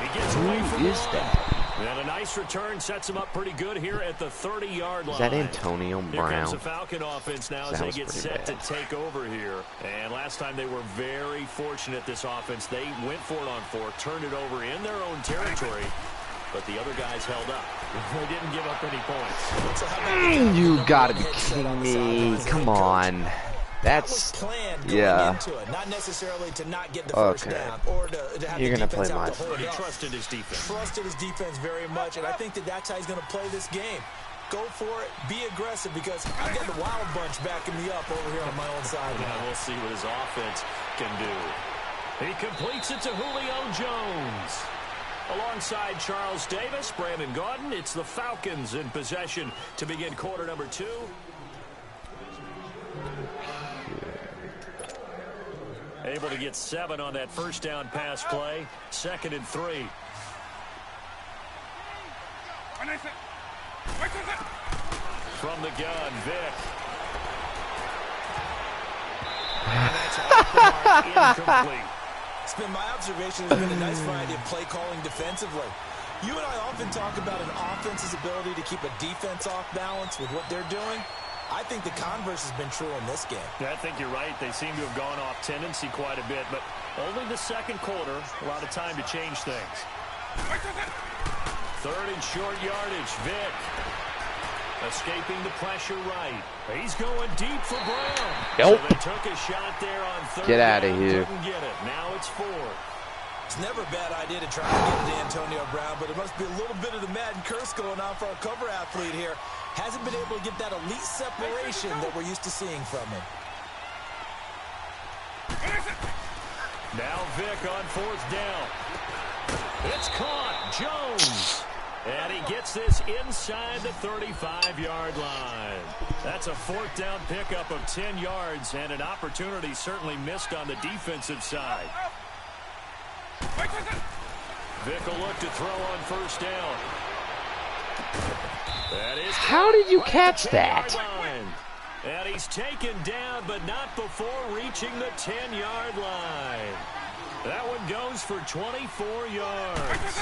He gets away from Who is one. that? And a nice return sets him up pretty good here at the 30-yard line. Is that Antonio Here comes Brown? the Falcon offense now as they get set to take over here. And last time they were very fortunate, this offense. They went for it on 4, turned it over in their own territory, but the other guys held up. They didn't give up any points. You gotta be kidding me. Come on. That's planned going into it, not necessarily to not get the first down or to have You're the gonna defense play have my to hold He it up. trusted his defense. Trusted his defense very much, and I think that's how he's going to play this game. Go for it, be aggressive, because I got the wild bunch backing me up over here on my own side. Yeah, we'll see what his offense can do. He completes it to Julio Jones. Alongside Charles Davis, Brandon Gaudin, it's the Falcons in possession to begin quarter number 2. Able to get 7 on that first down pass play. 2nd and 3. From the gun, Vic. And that's off the mark, incomplete. It's been my observation there's been a nice variety of play calling defensively. You and I often talk about an offense's ability to keep a defense off balance with what they're doing. I think the converse has been true in this game. Yeah, I think you're right. They seem to have gone off tendency quite a bit, but only the 2nd quarter, a lot of time to change things. 3rd and short yardage, Vic. Escaping the pressure right. He's going deep for Brown. Nope. So they took a shot there on 3rd. Get out of here. Couldn't get it. Now it's 4. It's never a bad idea to try to get it to Antonio Brown, but it must be a little bit of the Madden curse going on for our cover athlete here. Hasn't been able to get that elite separation that we're used to seeing from him. Now Vic on 4th down. It's caught. Jones. And he gets this inside the 35-yard line. That's a 4th down pickup of 10 yards and an opportunity certainly missed on the defensive side. Vic will look to throw on 1st down. That is How did you right catch at the that? 10-yard line. And he's taken down, but not before reaching the 10-yard line. That one goes for 24 yards.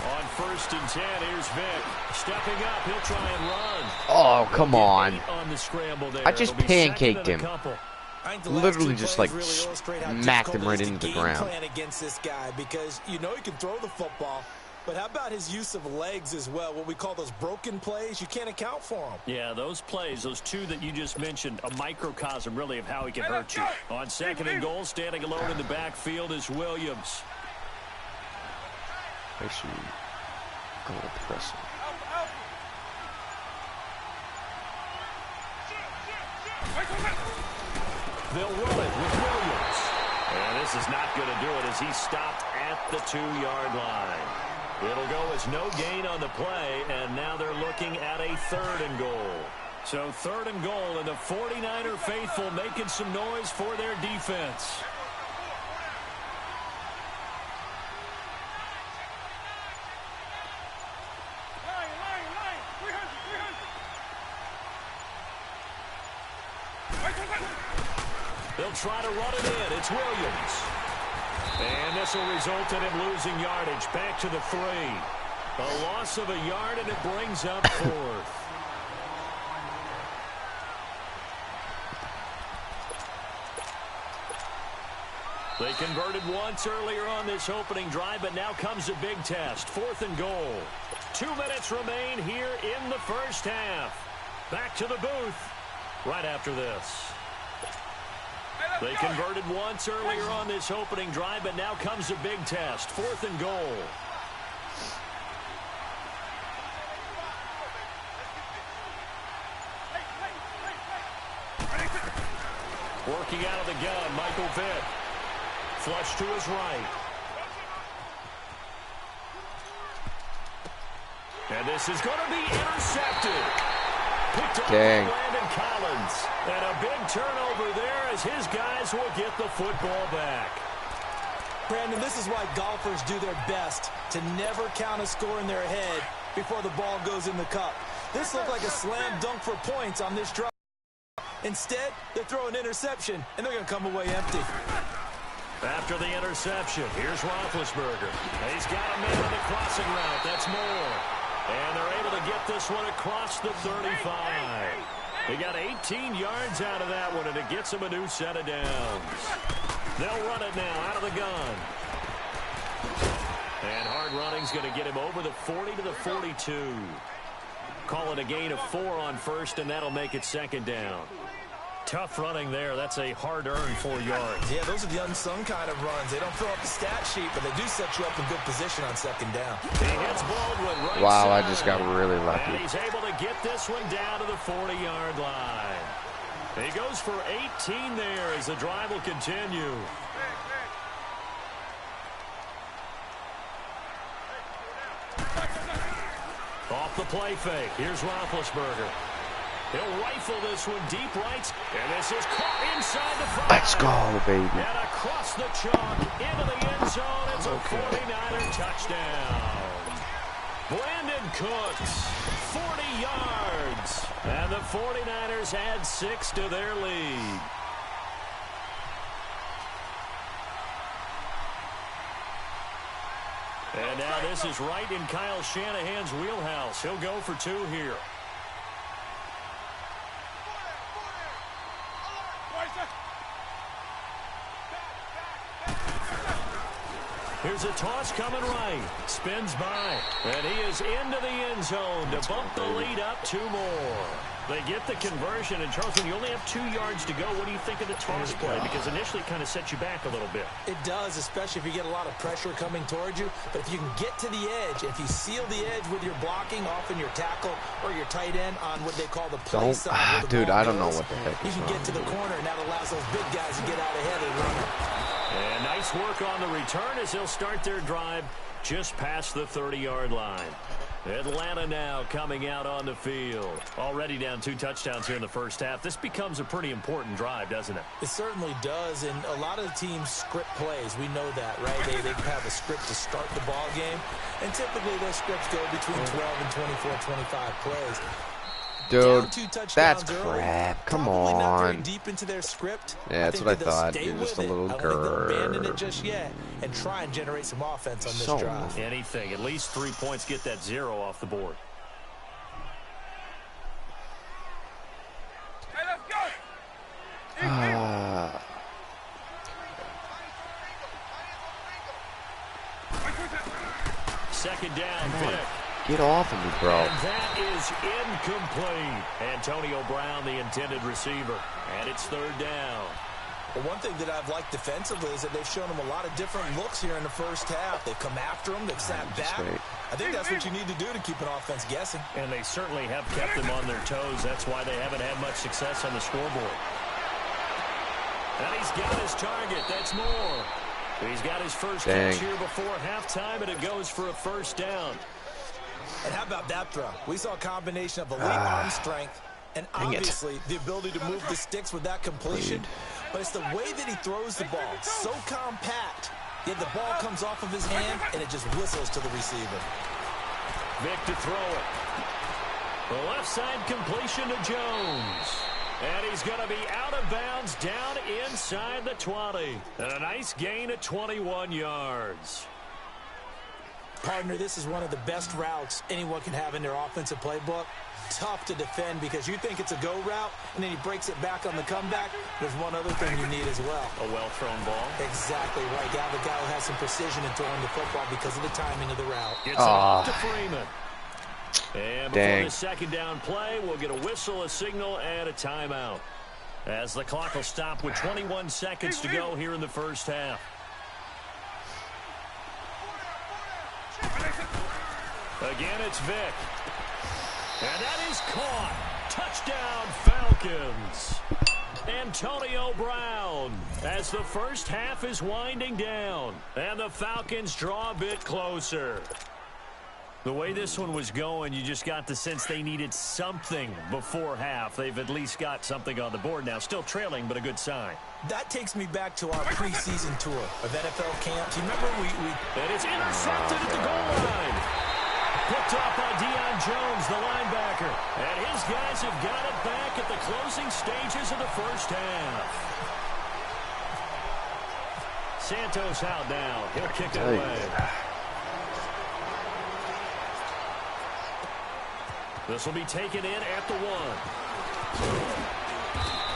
On 1st and 10, here's Vic. Stepping up, he'll try and run. Oh, come on. On the scramble there. I just It'll be 2nd pancaked and a him. couple. I think the last Literally two just plays like really illustrate how smacked difficult him right it is into to the ground. game plan against this guy, because you know he can throw the football, But how about his use of legs as well, what we call those broken plays? You can't account for them. Yeah, those plays, those two that you just mentioned, a microcosm really of how he can hurt you. On 2nd and goal, standing alone in the backfield is Williams. Make sure you go press him. They'll run it with Williams. And this is not going to do it as he stopped at the 2-yard line. It'll go as no gain on the play, and now they're looking at a 3rd and goal. So 3rd and goal, and the 49er faithful making some noise for their defense. They'll try to run it in. It's Williams. And this will result in him losing yardage. Back to the 3. A loss of a yard, and it brings up 4th. They converted once earlier on this opening drive, but now comes a big test. 4th and goal. 2 minutes remain here in the first half. Back to the booth right after this. They converted once earlier on this opening drive, but now comes a big test. 4th and goal. Working out of the gun, Michael Vick. Flush to his right. And this is going to be intercepted. Picked up by Landon Collins. And a big turnover there as his guys will get the football back. Brandon, this is why golfers do their best to never count a score in their head before the ball goes in the cup. This looked like a slam dunk for points on this drive. Instead, they throw an interception, and they're going to come away empty. After the interception, here's Roethlisberger. He's got a man on the crossing route. That's Moore. And they're able to get this one across the 35. They got 18 yards out of that one, and it gets them a new set of downs. They'll run it now out of the gun. And hard running's going to get him over the 40 to the 42. Call it a gain of 4 on 1st, and that'll make it 2nd down. Tough running there. That's a hard-earned 4 yards. Yeah, those are the unsung kind of runs. They don't fill up the stat sheet, but they do set you up in good position on 2nd down. He hits Baldwin right wow, side. I just got really lucky. And he's able to get this one down to the 40-yard line. He goes for 18 there as the drive will continue. Off the play fake. Here's Roethlisberger. He'll rifle this one deep right. And this is caught inside the 5. Let's go, baby. And across the chalk into the end zone. It's a 49er touchdown. Brandon Cooks, 40 yards. And the 49ers add 6 to their lead. And now this is right in Kyle Shanahan's wheelhouse. He'll go for 2 here. Here's a toss coming right. Spins by. And he is into the end zone to bump the lead up 2 more. They get the conversion. And, Charles, when you only have 2 yards to go, what do you think of the toss play? Because initially it kind of sets you back a little bit. It does, especially if you get a lot of pressure coming towards you. But if you can get to the edge, if you seal the edge with your blocking, often your tackle or your tight end on what they call the play side. Dude, I don't know what the heck you can get to the corner, and that allows those big guys to get out ahead and run it. And nice work on the return as they'll start their drive just past the 30-yard line. Atlanta now coming out on the field. Already down 2 touchdowns here in the first half. This becomes a pretty important drive, doesn't it? It certainly does, and a lot of the teams script plays. We know that, right? They have a script to start the ball game, and typically those scripts go between 12 and 24, 25 plays. Dude, that's crap. Come on. Not very deep into their script. Yeah, that's what I thought. Dude, just a little I don't think they'll abandon it just yet and try and generate some offense on this drive. Anything. At least 3 points. Get that 0 off the board. Hey, let's go. second down. Vick. Get off of me, bro. And that is incomplete. Antonio Brown, the intended receiver. And it's third down. Well, one thing that I've liked defensively is that they've shown him a lot of different looks here in the first half. They've come after him. They've sat back. I think that's what you need to do to keep an offense guessing. And they certainly have kept them on their toes. That's why they haven't had much success on the scoreboard. And he's got his target. That's Moore. He's got his first catch here before halftime, and it goes for a first down. And how about that throw? We saw a combination of elite arm strength and obviously the ability to move the sticks with that completion. But it's the way that he throws the ball. So compact, yet the ball comes off of his hand, and it just whistles to the receiver. Vick to throw it. The left side completion to Jones. And he's going to be out of bounds down inside the 20. And a nice gain of 21 yards. Partner, this is one of the best routes anyone can have in their offensive playbook. Tough to defend because you think it's a go route, and then he breaks it back on the comeback. There's one other thing you need as well. A well-thrown ball. Exactly right. The guy who has some precision in throwing the football because of the timing of the route. Gets it off to Freeman. And before the second down play, we'll get a whistle, a signal, and a timeout. As the clock will stop with 21 seconds to go here in the first half. Again, it's Vick. And that is caught. Touchdown, Falcons. Antonio Brown as the first half is winding down. And the Falcons draw a bit closer. The way this one was going, you just got the sense they needed something before half. They've at least got something on the board now. Still trailing, but a good sign. That takes me back to our preseason tour of NFL camps. You remember And it's intercepted at the goal line. Picked off by Deion Jones, the linebacker. And his guys have got it back at the closing stages of the first half. Santos out now. He'll kick it away. This will be taken in at the 1.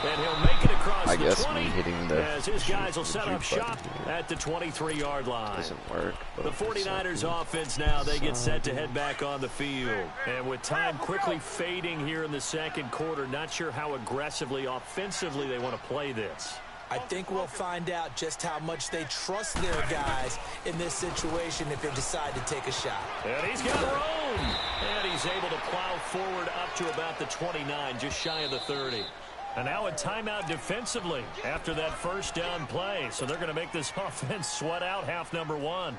And he'll make it across the 20 hitting as his guys will set up shop at the 23-yard line. Doesn't work. The 49ers offense now, they get set to head back on the field. And with time quickly fading here in the second quarter, not sure how aggressively, offensively they want to play this. I think we'll find out just how much they trust their guys in this situation if they decide to take a shot. And he's got room. And he's able to plow forward up to about the 29, just shy of the 30. And now a timeout defensively after that first down play. So they're going to make this offense sweat out half number 1.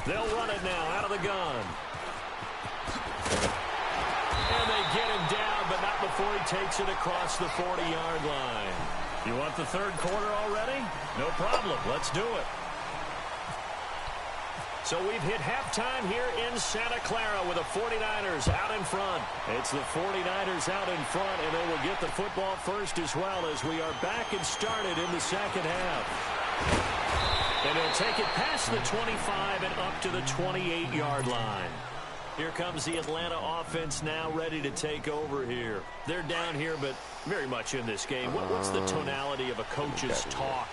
They'll run it now out of the gun. And they get him down, but not before he takes it across the 40-yard line. You want the third quarter already? No problem. Let's do it. So we've hit halftime here in Santa Clara with the 49ers out in front. It's the 49ers out in front, and they will get the football first as well as we are back and started in the second half. And he'll take it past the 25 and up to the 28-yard line. Here comes the Atlanta offense now ready to take over here. They're down here, but very much in this game. What's the tonality of a coach's talk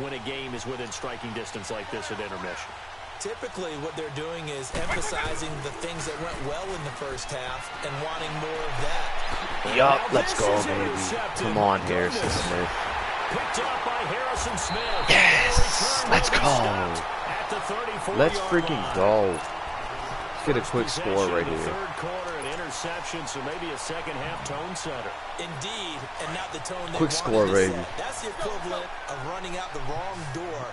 when a game is within striking distance like this at intermission? Typically, what they're doing is emphasizing the things that went well in the first half and wanting more of that. Yup, let's go, baby. Come on, Harrison Smith. Picked up by Harrison Smith. Yes, let's go. Let's freaking go. Let's get a quick score right here. Third quarter, an interception, so maybe a second half tone setter. Indeed, and not the tone. Quick score, baby. That's the equivalent of running out the wrong door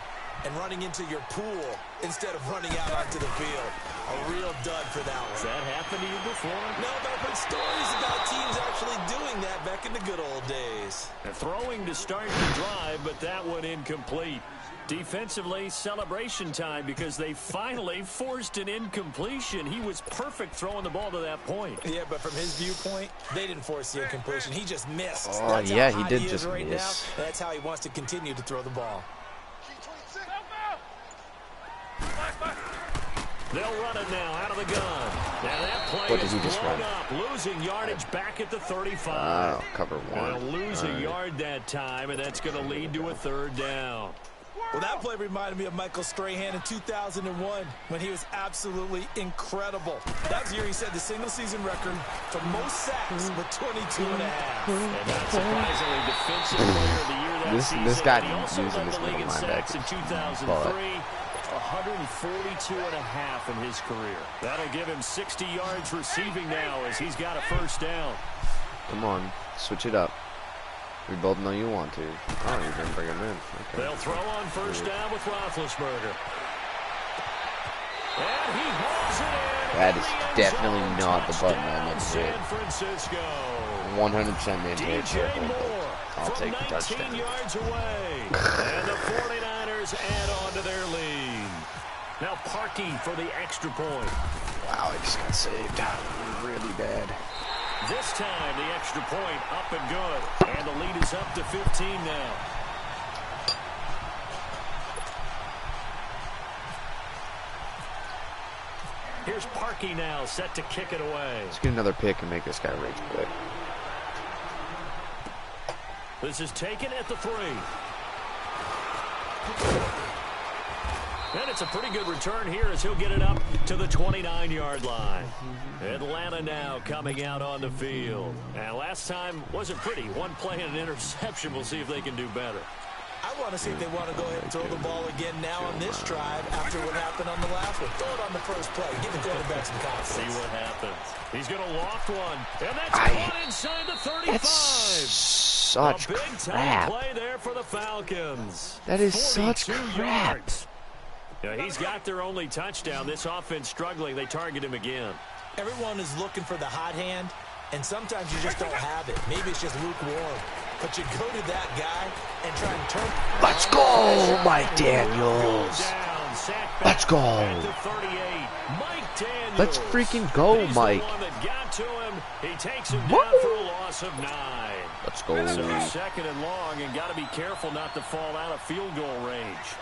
and running into your pool instead of running out onto the field. A real dud for that one. Has that happened to you before? No, but I've heard stories about teams actually doing that back in the good old days. They're throwing to start the drive, but that one incomplete. Defensively, celebration time because they finally forced an incompletion. He was perfect throwing the ball to that point. Yeah, but from his viewpoint, they didn't force the incompletion. He just missed. Oh, yeah, he did just miss. That's how he wants to continue to throw the ball. They'll run it now out of the gun. And that play What did he is just blown run? up, losing yardage back at the 35. Wow, cover one. They'll lose a yard that time, and that's going to lead to a third down. Well, that play reminded me of Michael Strahan in 2001 when he was absolutely incredible. That was the year he set the single-season record for most sacks with 22 and a half. And not surprisingly, defensive player of the year that season. This guy He also using led this the league middle in sacks in linebacker. 2003. 142 and a half in his career. That'll give him 60 yards receiving now as he's got a first down. Come on, switch it up. We both know you want to. Oh, you're going to bring him in. Okay. They'll throw on first down with Roethlisberger. And he hauls it in. That is definitely not the button I meant to hit. San Francisco. 100% meant to hit DJ purple, Moore but I'll take the from 19 touchdown. yards away. And the 49ers add on to their lead. Now Parkey for the extra point. Wow, I just got saved. Really bad. This time, the extra point up and good. And the lead is up to 15 now. Here's Parkey now, set to kick it away. Let's get another pick and make this guy rage quick. This is taken at the 3. And it's a pretty good return here as he'll get it up to the 29-yard line. Atlanta now coming out on the field. And last time wasn't pretty. One play and an interception. We'll see if they can do better. I want to see if they want to go ahead and throw the ball again now on this drive after what happened on the last one. Throw it on the first play. Give the quarterback some confidence. See what happens. He's going to loft one. And that's caught inside the 35. That's such a big crap. play there for the Falcons. That is such 42 crap. yards. Yeah, he's got their only touchdown. This offense struggling. They target him again. Everyone is looking for the hot hand, and sometimes you just don't have it. Maybe it's just lukewarm. But you go to that guy and try and turn. Let's go, Mike Daniels. Let's go. Let's freaking go, Mike. He takes him down for a loss of 9. Let's go. So second and long, and got to be careful not to fall out of field goal range.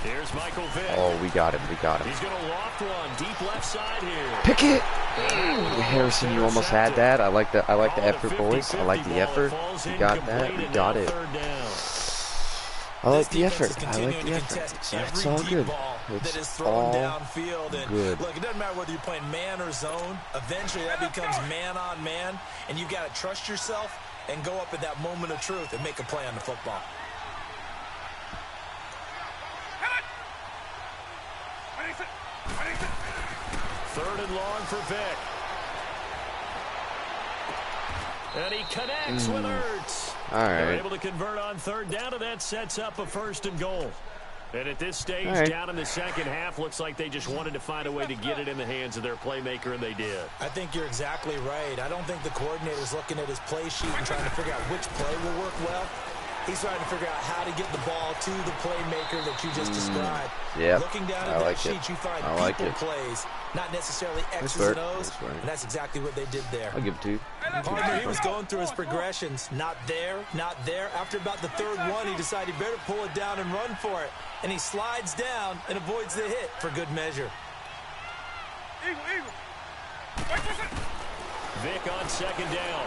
Here's Michael Vick. Oh, we got him. We got him. He's going to loft one deep left side here. Pick it. Harrison, you almost had that. I like the effort, boys. I like the effort. We got that. We got it. I like the effort. I like the effort. That's all good. It's all good. Look, it doesn't matter whether you're playing man or zone. Eventually, that becomes man on man, and you got to trust yourself and go up at that moment of truth and make a play on the football. Third and long for Vick. And he connects with Ertz. All right. They're able to convert on third down, and that sets up a first and goal. And at this stage, down in the second half, looks like they just wanted to find a way to get it in the hands of their playmaker, and they did. I think you're exactly right. I don't think the coordinator's looking at his play sheet and trying to figure out which play will work well. He's trying to figure out how to get the ball to the playmaker that you just described. Yeah, looking down at that sheet, you find people plays, not necessarily X's and O's, and that's exactly what they did there. I'll give it to you. Partner, he was going through his progressions. Not there, not there. After about the third one, he decided he better pull it down and run for it. And he slides down and avoids the hit for good measure. Vick on second down.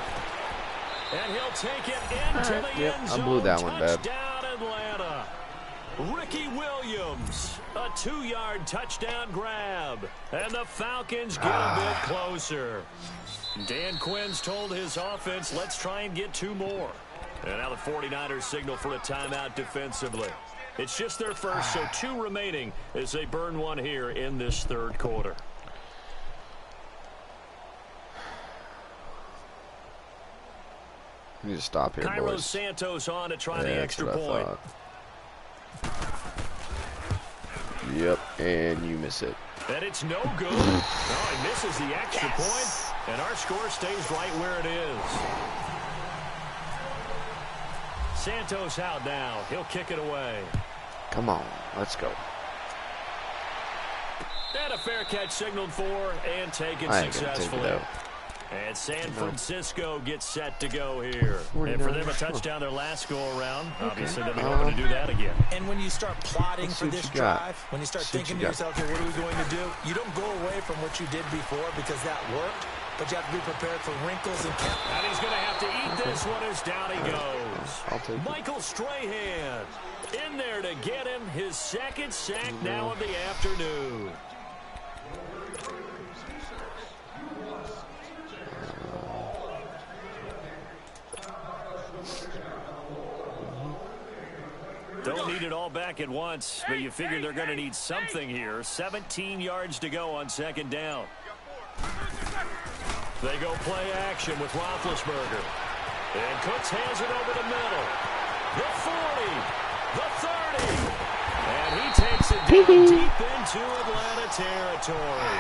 And he'll take it into the end zone. I blew that one, Bev. Touchdown, Atlanta. Ricky Williams, a 2-yard touchdown grab. And the Falcons get a bit closer. Dan Quinn's told his offense, let's try and get 2 more. And now the 49ers signal for a timeout defensively. It's just their first, so 2 remaining as they burn one here in this third quarter. We need to stop here, Cairo boys. Santos on to try the extra point. Yep, and you miss it. And it's no good. No, he misses the extra point, and our score stays right where it is. Santos out now. He'll kick it away. Come on, let's go. And a fair catch signaled for and taken I ain't gonna take it successfully. out. And San Francisco gets set to go here. And for them, a touchdown their last go-around. Obviously, they'll be hoping to do that again. And when you start plotting for this drive, when you start thinking to yourself, okay, what are we going to do? You don't go away from what you did before because that worked, but you have to be prepared for wrinkles and count. And he's going to have to eat this one as down he goes. Michael Strahan in there to get him his second sack now of the afternoon. Don't need it all back at once, but you figure they're going to need something here. 17 yards to go on second down. They go play action with Roethlisberger. And Cooks hands it over the middle. The 40, the 30. And he takes it down deep into Atlanta territory.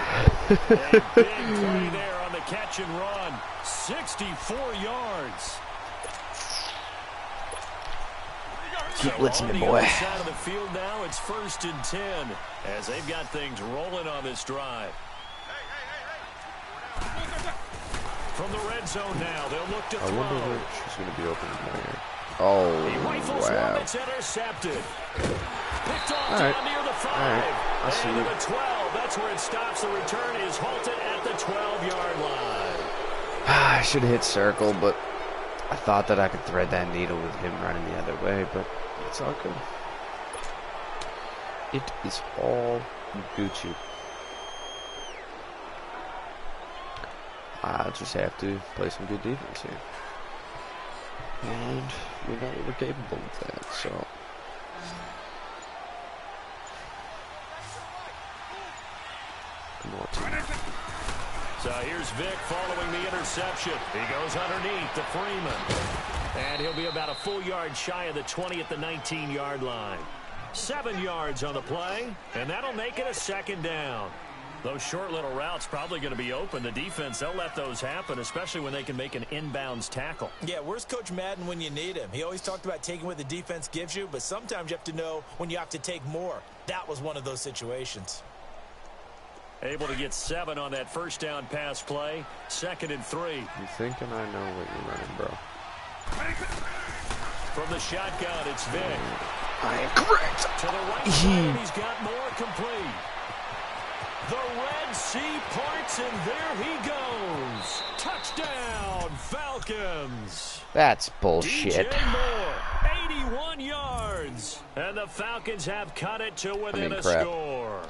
A big play there on the catch and run. 64 yards. Keep blitzing me, boy. Side of the field now, it's 1st and 10 as they've got things rolling on this drive. From the red zone now, they'll look to throw. I wonder where she's going to be open there. Oh, he rifles wow. one, it's intercepted. Picked off All right. down near the 5. I see. And to the 12. That's where it stops. The return is halted at the 12-yard line. I should have hit circle, but I thought that I could thread that needle with him running the other way, but it's all good. It is all Gucci. I just have to play some good defense here. And we know that we're capable of that, so. Come on, team. So here's Vic following the interception. He goes underneath to Freeman. And he'll be about a full yard shy of the 20 at the 19-yard line. 7 yards on the play, and that'll make it a second down. Those short little routes probably going to be open. The defense, they'll let those happen, especially when they can make an inbounds tackle. Yeah, where's Coach Madden when you need him? He always talked about taking what the defense gives you, but sometimes you have to know when you have to take more. That was one of those situations. Able to get 7 on that first down pass play. 2nd and 3. You thinking I know what you're running, bro? From the shotgun, it's Vic. I am correct. To the right side, he's got more complete. The Red Sea parts, and there he goes. Touchdown, Falcons. That's bullshit. DJ Moore, 81 yards. And the Falcons have cut it to within a score.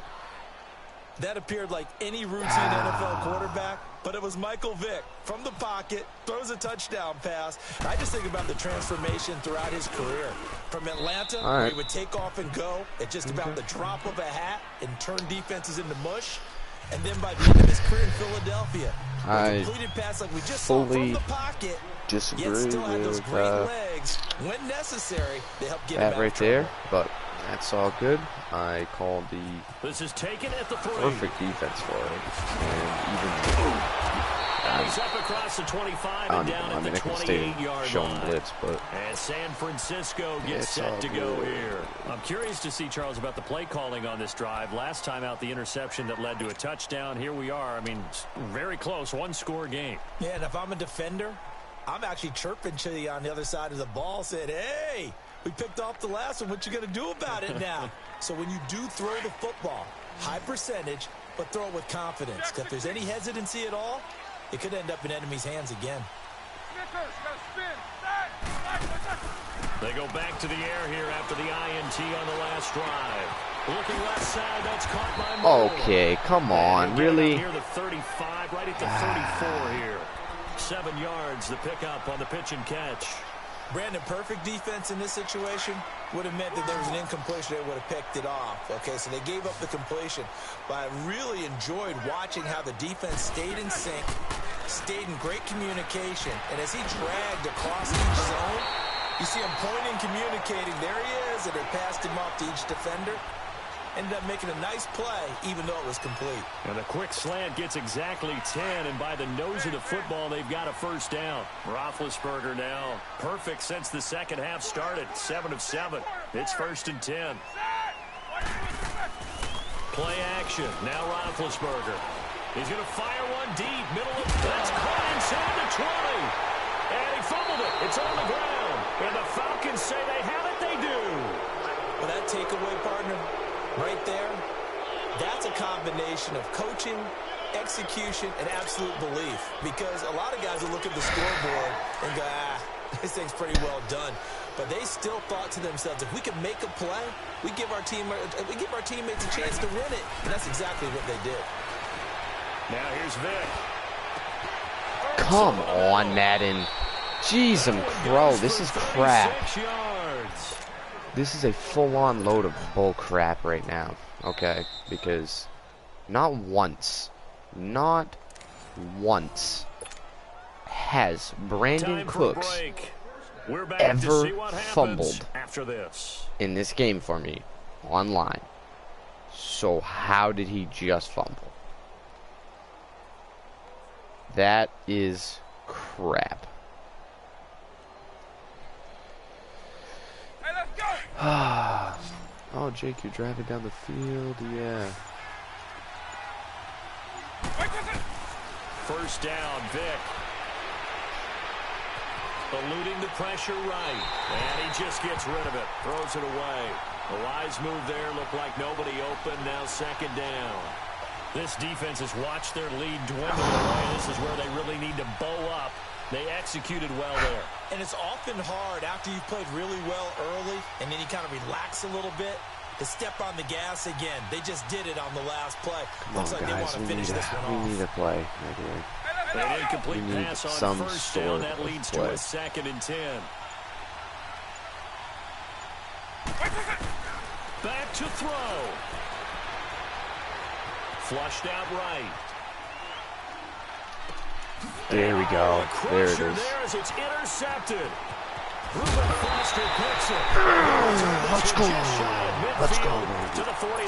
That appeared like any routine NFL quarterback, but it was Michael Vick from the pocket, throws a touchdown pass. I just think about the transformation throughout his career. From Atlanta, where he would take off and go at just about the drop of a hat and turn defenses into mush. And then by the end of his career in Philadelphia, a completed pass like we just saw from the pocket, disagree yet still had those with great legs. When necessary, they help get him that out right of there, trouble. but that's all good. I called the This is taken at the 3. perfect defense for it, and even he's up across the 25 and down at the 28-yard line. Blitz, but and San Francisco gets set to go here. I'm curious to see, Charles, about the play calling on this drive. Last time out, the interception that led to a touchdown. Here we are. I mean, very close, one-score game. Yeah, and if I'm a defender, I'm actually chirping to you on the other side of the ball, saying, hey, we picked off the last one. What you going to do about it now? So when you do throw the football, high percentage, but throw it with confidence. If there's any hesitancy at all, it could end up in enemy's hands again. They go back to the air here after the INT on the last drive. Looking left side, that's caught by Moore. okay, come on, really? Near the 35, right at the 34 here. 7 yards, the pickup on the pitch and catch. Brandon, perfect defense in this situation would have meant that there was an incompletion. They would have picked it off. Okay, so they gave up the completion. But I really enjoyed watching how the defense stayed in sync, stayed in great communication. And as he dragged across each zone, you see him pointing, communicating. There he is, and they passed him off to each defender. Ended up making a nice play, even though it was complete. And the quick slant gets exactly 10, and by the nose of the football, they've got a first down. Roethlisberger now perfect since the second half started. 7 of 7. It's 1st and 10. Play action. Now Roethlisberger. He's going to fire one deep, middle of that's caught inside the 20. And he fumbled it. It's on the ground. And the Falcons say they have it. They do. Well, that takeaway, partner, right there, that's a combination of coaching, execution, and absolute belief. Because a lot of guys will look at the scoreboard and go, this thing's pretty well done. But they still thought to themselves, if we can make a play, we give our teammates a chance to win it. And that's exactly what they did. Now here's Vic. Come on, Madden. Jeez, bro, this is crap. This is a full-on load of bull crap right now, okay? Because not once has Brandon Cooks ever fumbled in this game for me online. So how did he just fumble? That is crap. Hey, let's go! Oh, Jake, you're driving down the field, yeah. First down, Vic. Eluding the pressure right. And he just gets rid of it. Throws it away. A wise move there. Looked like nobody open. Now second down. This defense has watched their lead dwindle away. This is where they really need to bow up. They executed well there. And it's often hard after you've played really well early and then you kind of relax a little bit to step on the gas again. They just did it on the last play. Looks like they want to finish this one off. We need a play right here. An incomplete pass on first down. That leads to a 2nd and 10. Back to throw. Flushed out right. There we go. There it is. There as it's intercepted. Ruben Foster picks it. Let's go. Let's go. To the 49.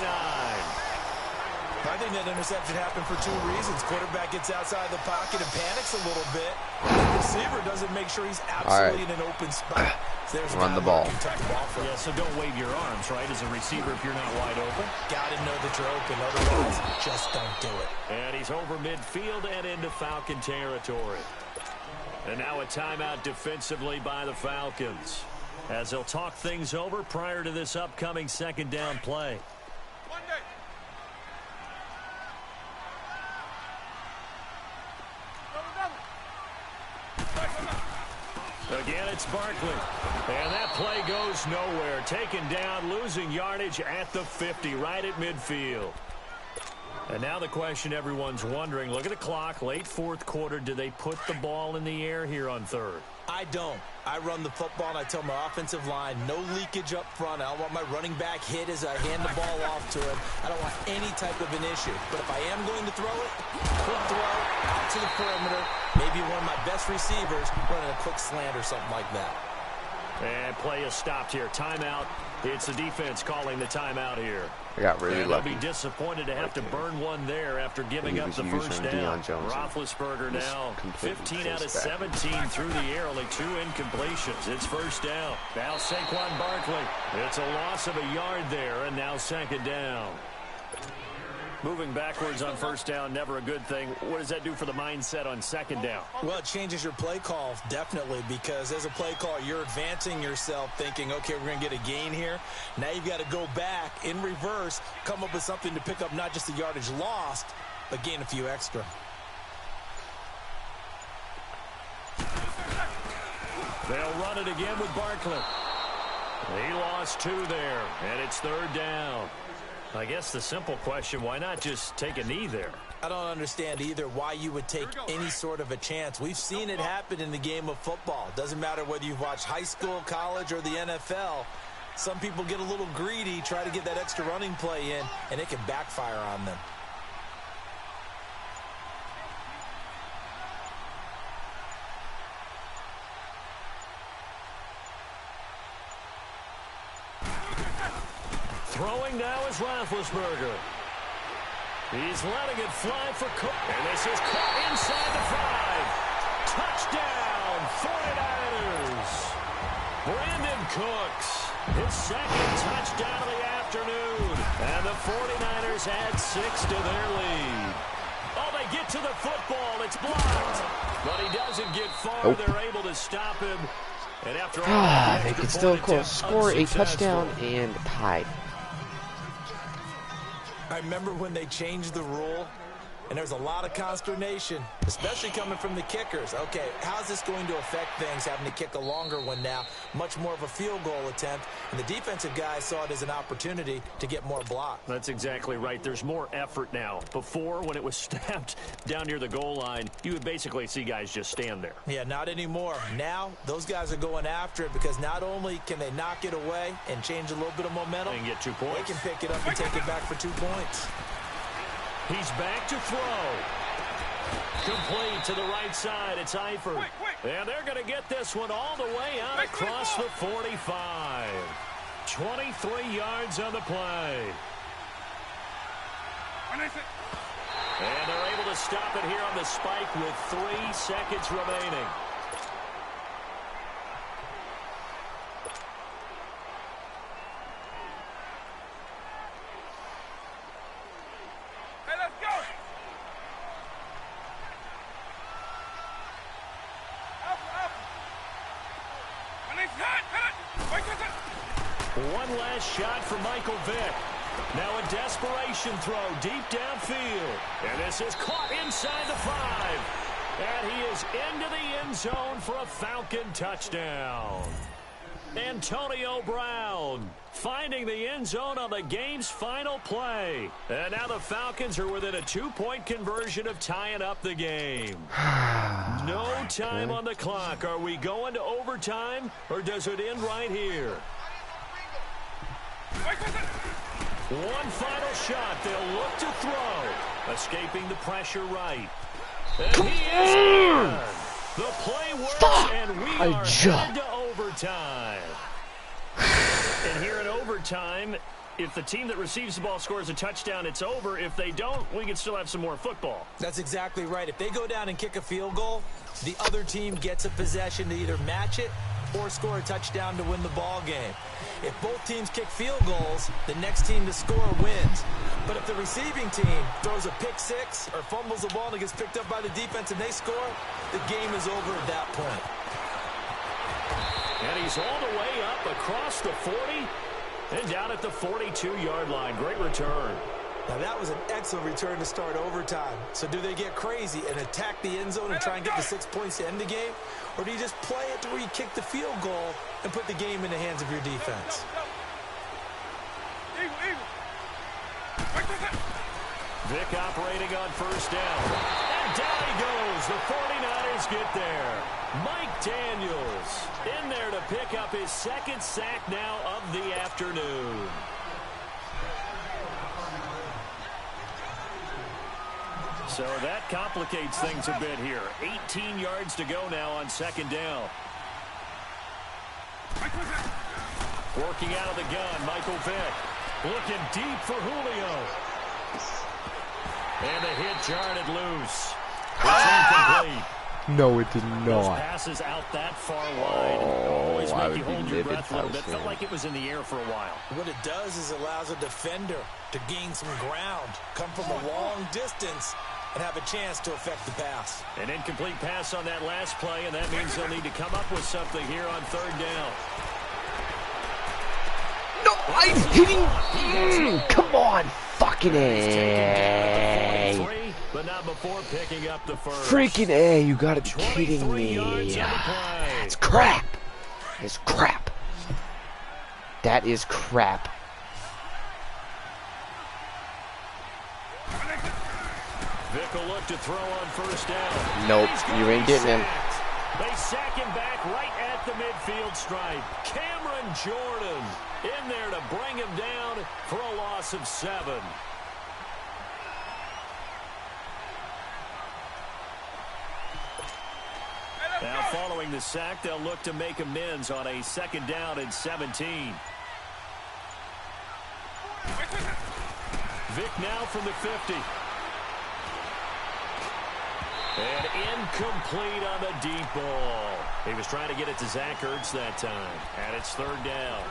I think that interception happened for 2 reasons. Quarterback gets outside the pocket and panics a little bit. The receiver doesn't make sure he's absolutely in an open spot. So run the ball. Yeah, so don't wave your arms, right, as a receiver if you're not wide open. Got to know that you're open. Otherwise, just don't do it. And he's over midfield and into Falcon territory. And now a timeout defensively by the Falcons, as they'll talk things over prior to this upcoming second down play. Again, it's Barkley. And that play goes nowhere. Taken down, losing yardage at the 50, right at midfield. And now the question everyone's wondering, look at the clock, late 4th quarter, do they put the ball in the air here on 3rd? I don't. I run the football, and I tell my offensive line, no leakage up front. I don't want my running back hit as I hand the ball off to him. I don't want any type of an issue. But if I am going to throw it, quick throw, out to the perimeter, maybe one of my best receivers running a quick slant or something like that. And play is stopped here. Timeout. It's the defense calling the timeout here. I got really lucky. They'll be disappointed to have to burn one there after giving up the first down. Roethlisberger now 15 out of 17 through the air, only 2 incompletions. It's first down. Now Saquon Barkley. It's a loss of a yard there, and now second down. Moving backwards on first down, never a good thing. What does that do for the mindset on second down? Well, it changes your play call, definitely, because as a play call, you're advancing yourself thinking, okay, we're going to get a gain here. Now you've got to go back in reverse, come up with something to pick up not just the yardage lost, but gain a few extra. They'll run it again with Barkley. He lost 2 there, and it's 3rd down. I guess the simple question, why not just take a knee there? I don't understand either why you would take any sort of a chance. We've seen it happen in the game of football. Doesn't matter whether you've watched high school, college, or the NFL. Some people get a little greedy, try to get that extra running play in, and it can backfire on them. Throwing now is Roethlisberger. He's letting it fly for Cook. And this is caught inside the 5. Touchdown, 49ers. Brandon Cooks, his 2nd touchdown of the afternoon. And the 49ers add 6 to their lead. Oh, they get to the football. It's blocked. But he doesn't get far. Nope. They're able to stop him. And after all, They can still score a touchdown and tie. I remember when they changed the rule, and there's a lot of consternation, especially coming from the kickers. Okay, how's this going to affect things, having to kick a longer one now, much more of a field goal attempt, and the defensive guys saw it as an opportunity to get more block. That's exactly right. There's more effort now. Before, when it was snapped down near the goal line, you would basically see guys just stand there. Yeah, not anymore. Now, those guys are going after it because not only can they knock it away and change a little bit of momentum, and get 2 points. they can pick it up and take it back for 2 points. He's back to throw. Complete to the right side. It's Eifert. And they're going to get this one all the way out across the 45. 23 yards on the play. And they're able to stop it here on the spike with 3 seconds remaining. One last shot for Michael Vick. Now a desperation throw deep downfield. And this is caught inside the 5. And he is into the end zone for a Falcon touchdown. Antonio Brown finding the end zone on the game's final play. And now the Falcons are within a 2-point conversion of tying up the game. No time on the clock. Are we going to overtime, or does it end right here? One final shot. They'll look to throw. Escaping the pressure right. And he is in. The play works, and we are headed to overtime. And here in overtime, if the team that receives the ball scores a touchdown, it's over. If they don't, we can still have some more football. That's exactly right. If they go down and kick a field goal, the other team gets a possession to either match it or score a touchdown to win the ball game. If both teams kick field goals, the next team to score wins. But if the receiving team throws a pick six or fumbles the ball and it gets picked up by the defense and they score, the game is over at that point. And he's all the way up across the 40 and down at the 42-yard line. Great return. Now, that was an excellent return to start overtime. So do they get crazy and attack the end zone and try and get the 6 points to end the game? Or do you just play it to where you kick the field goal and put the game in the hands of your defense? Vick operating on first down. And down he goes. The 49ers get there. Mike Daniels in there to pick up his second sack now of the afternoon. So that complicates things a bit here. 18 yards to go now on second down. Working out of the gun, Michael Vick. Looking deep for Julio. And the hit jarred it loose. It's incomplete. No, it did Those not. passes out that far wide always make you hold your breath a little bit. Felt like it was in the air for a while. What it does is allows a defender to gain some ground, come from a long distance, and have a chance to affect the pass. An incomplete pass on that last play, and that means they'll need to come up with something here on third down. No, I'm hitting. Come on, fucking A. But not before picking up the first. Freaking A, you gotta be kidding me. It's crap. It's crap. That is crap. Vick will look to throw on first down. Nope, you ain't getting him. They sack him back right at the midfield stripe. Cameron Jordan in there to bring him down for a loss of 7. Now following the sack, they'll look to make amends on a second down and 17. Vick now from the 50. And incomplete on the deep ball. He was trying to get it to Zach Ertz that time. And it's third down.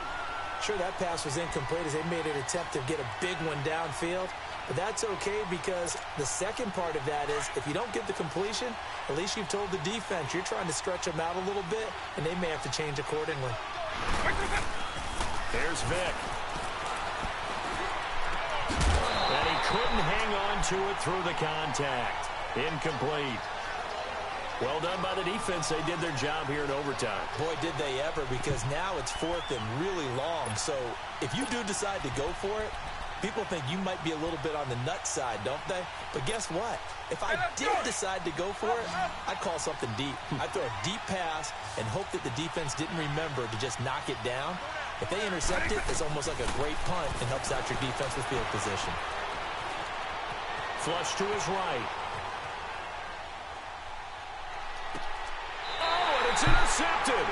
Sure, that pass was incomplete as they made an attempt to get a big one downfield. But that's okay because the second part of that is if you don't get the completion, at least you've told the defense you're trying to stretch them out a little bit, and they may have to change accordingly. There's Vick. And he couldn't hang on to it through the contact. Incomplete. Well done by the defense. They did their job here in overtime. Boy, did they ever, because now it's 4th and really long. So if you do decide to go for it, people think you might be a little bit on the nut side, don't they? But guess what? If I did decide to go for it, I'd call something deep. I'd throw a deep pass and hope that the defense didn't remember to just knock it down. If they intercept it, it's almost like a great punt and helps out your defense with field position. Flush to his right. It's intercepted.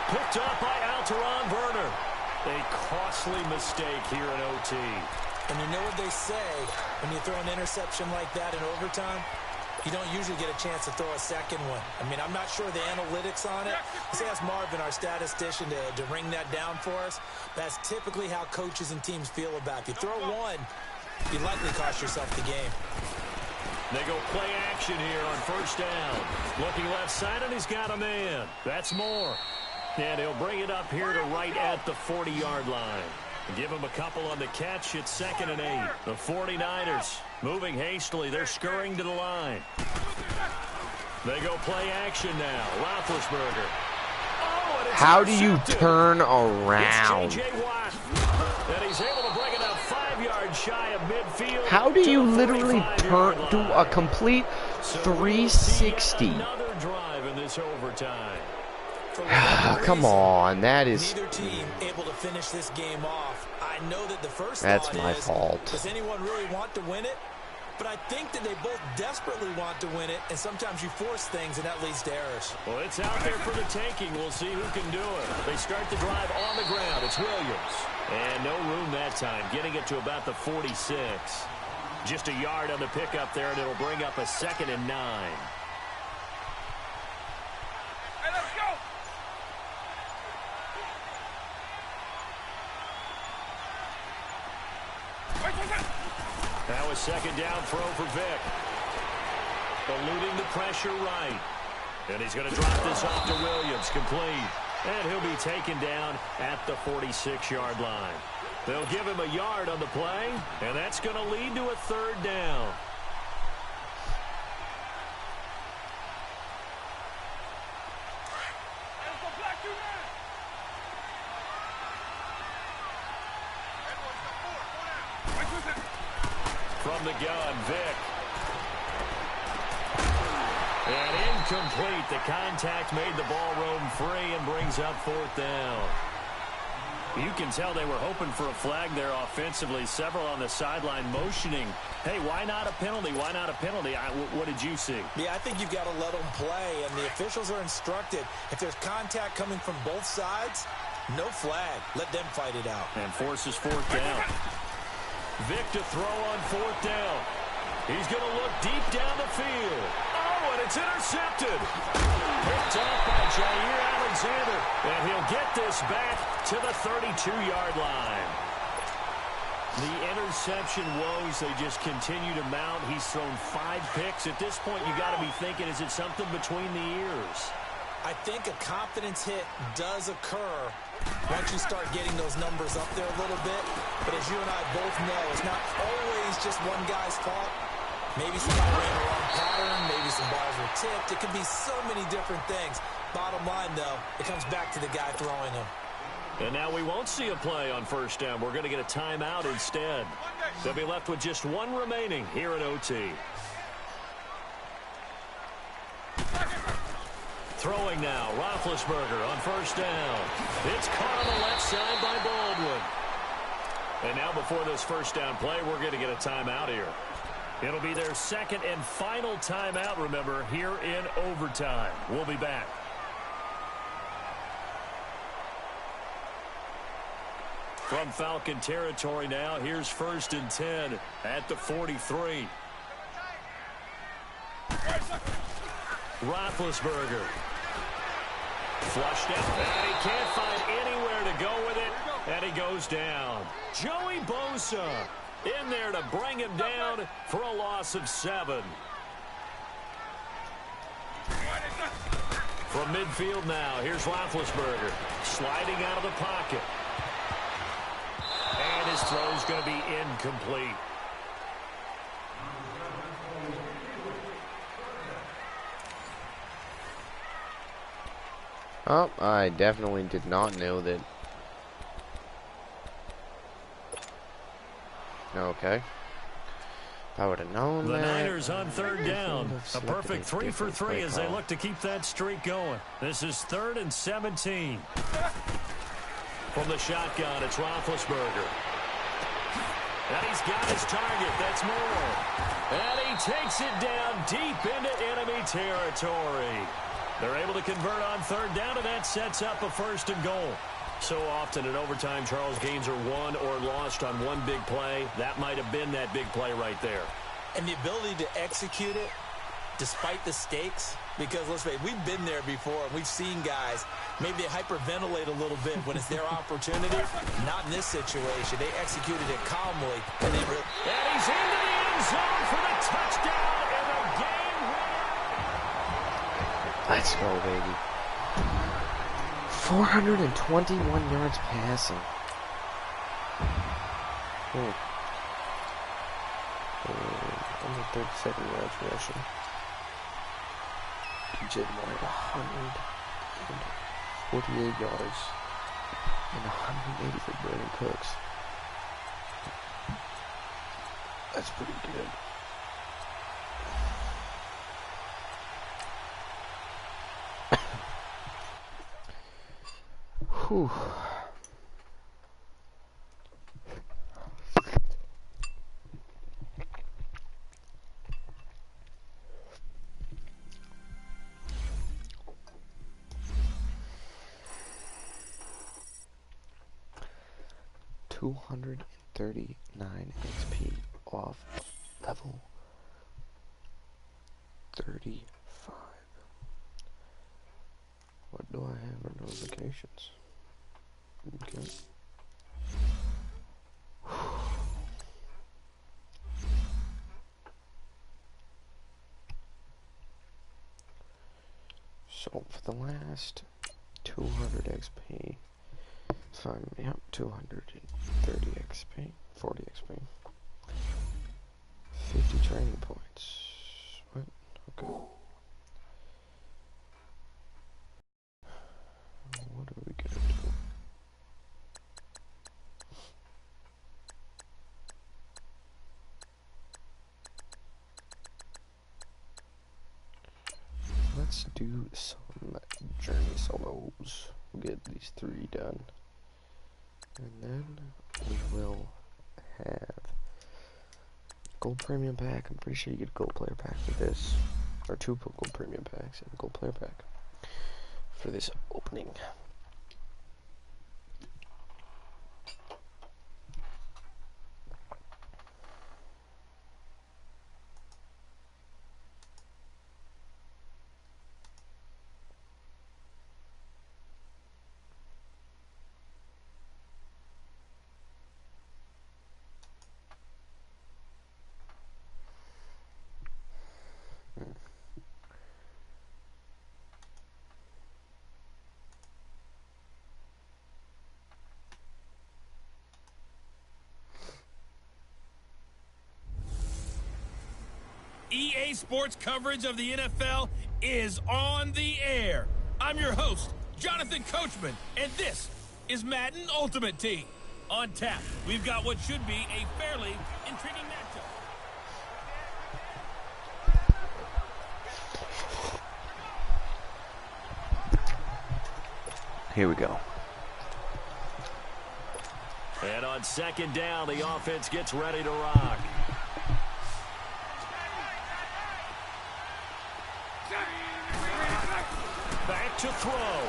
Picked up by Alteron Werner. A costly mistake here in OT. And you know what they say, when you throw an interception like that in overtime, you don't usually get a chance to throw a second one. I mean, I'm not sure the analytics on it. Let's ask Marvin, our statistician, to ring that down for us. That's typically how coaches and teams feel about it. If you throw one, you likely cost yourself the game. They go play action here on first down. Looking left side, and he's got a man. That's Moore. And he'll bring it up here to right at the 40-yard line. Give him a couple on the catch. It's 2nd and 8. The 49ers moving hastily. They're scurrying to the line. They go play action now. Roethlisberger. Oh, how do you turn around? It's J.J. Watt. And he's able to bring it up 5 yards shy of midfield. How do you literally do a complete 360? Another drive in this overtime. Come on, that is... Neither team able to finish this game off. I know that the first That's thought my is, fault. does anyone really want to win it? But I think that they both desperately want to win it, and sometimes you force things, and that leads to errors. Well, it's out there for the taking. We'll see who can do it. They start the drive on the ground. It's Williams. And no room that time, getting it to about the 46. Just a yard on the pickup there, and it'll bring up a 2nd and 9. That was 2nd down throw for Vick. Eluding the pressure right. And he's going to drop this off to Williams. Complete. And he'll be taken down at the 46-yard line. They'll give him a yard on the play, and that's going to lead to a 3rd down. From the gun, Vick. And incomplete. The contact made the ball roam free and brings up 4th down. You can tell they were hoping for a flag there offensively. Several on the sideline motioning. Hey, why not a penalty? Why not a penalty? What did you see? Yeah, I think you've got to let them play, and the officials are instructed. If there's contact coming from both sides, no flag. Let them fight it out. And forces 4th down. Vick to throw on 4th down. He's going to look deep down the field. Oh, and it's intercepted. Picked off by Jair Alexander. And he'll get this back to the 32-yard line. The interception woes, they just continue to mount. He's thrown 5 picks. At this point, you got to be thinking, is it something between the ears? I think a confidence hit does occur once you start getting those numbers up there a little bit. But as you and I both know, it's not always just one guy's fault. Maybe somebody ran the wrong pattern. Maybe some balls were tipped. It could be so many different things. Bottom line, though, it comes back to the guy throwing them. And now we won't see a play on 1st down. We're going to get a timeout instead. They'll be left with just 1 remaining here in OT. Throwing now, Roethlisberger on 1st down. It's caught on the left side by Baldwin. And now before this 1st down play, we're going to get a timeout here. It'll be their 2nd and final timeout, remember, here in overtime. We'll be back. From Falcon territory now, here's 1st and 10 at the 43. Roethlisberger. Flushed out, and he can't find anywhere to go with it. And he goes down. Joey Bosa in there to bring him down for a loss of 7. From midfield now, here's Roethlisberger sliding out of the pocket. And his throw's going to be incomplete. Oh, I definitely did not know that. Okay. If I would have known the that. Niners on 3rd down. A perfect 3 for 3 as they look to keep that streak going. This is 3rd and 17. From the shotgun, it's Roethlisberger. And he's got his target. That's Moore. And he takes it down deep into enemy territory. They're able to convert on 3rd down, and that sets up a 1st and goal. So often in overtime, Charles, games are won or lost on one big play. That might have been that big play right there. And the ability to execute it despite the stakes, because let's face it, we've been there before. We've seen guys, maybe they hyperventilate a little bit when it's their opportunity. Not in this situation. They executed it calmly. And he's into the end zone for the touchdown and the game winner. Let's go, baby. 421 yards passing. Only 37 yards rushing. DJ Moore 148 yards and 180 for Brandon Cooks. That's pretty good. Whew. $239 XP off level 35. What do I have for notifications? Okay. So for the last 200 XP, so yep, 230 XP, 40 XP, 50 training points. What? Okay. What are we gonna do? Let's do some journey solos. We'll get these 3 done. And then we will have gold premium pack. I'm pretty sure you get a gold player pack for this. Or 2 gold premium packs and a gold player pack for this opening. EA Sports coverage of the NFL is on the air. I'm your host, Jonathan Coachman, and this is Madden Ultimate Team. On tap, we've got what should be a fairly intriguing matchup. Here we go. And on 2nd down, the offense gets ready to rock. Back to throw.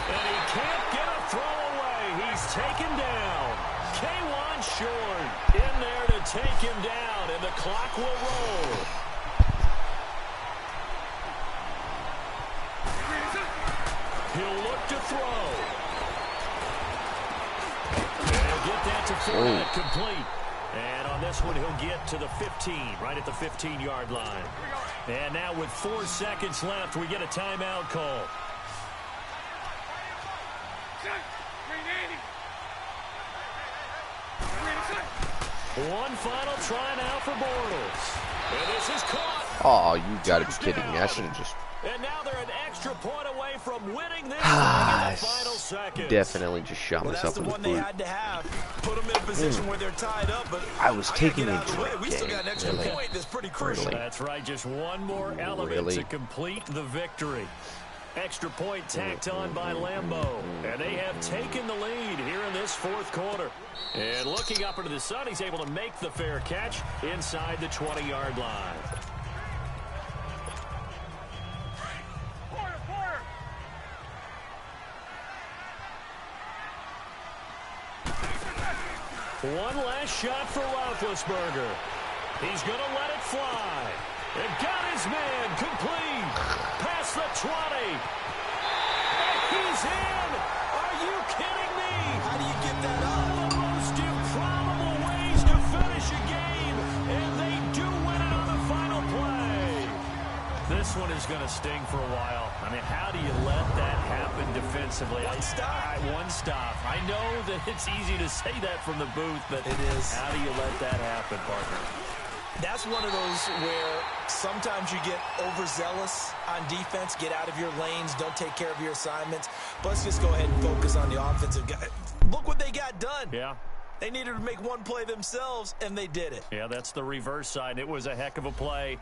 And he can't get a throw away. He's taken down. K1 short in there to take him down, and the clock will roll. He'll look to throw. And get that to Fournette complete. And on this one, he'll get to the 15, right at the 15-yard line. And now with 4 seconds left, we get a timeout call. One final try now for Bortles. And this is caught. Oh, you got to be kidding me. I should have just... And now they're an extra point away from winning this thing in the final seconds. Definitely just shot myself in the foot. That's the one they had to have. Put them in a position where they're tied up, but I was taking it into the We still got an extra point that's pretty crucial. That's right, just one more element to complete the victory. Extra point tacked on by Lambeau. And they have taken the lead here in this fourth quarter. And looking up into the sun, he's able to make the fair catch inside the 20-yard line. One last shot for Roethlisberger. He's going to let it fly. And got his man complete. Past the 20. And he's in. Are you kidding me? How do you get that up? The most improbable ways to finish a game. And they do win it on the final play. This one is going to sting for a while. I mean, how do you let that happen defensively? One stop. One stop. I know that it's easy to say that from the booth, but it is. How do you let that happen, partner? That's one of those where sometimes you get overzealous on defense, get out of your lanes, don't take care of your assignments. But let's just go ahead and focus on the offensive guy. Look what they got done. Yeah. They needed to make one play themselves, and they did it. Yeah, that's the reverse side. It was a heck of a play.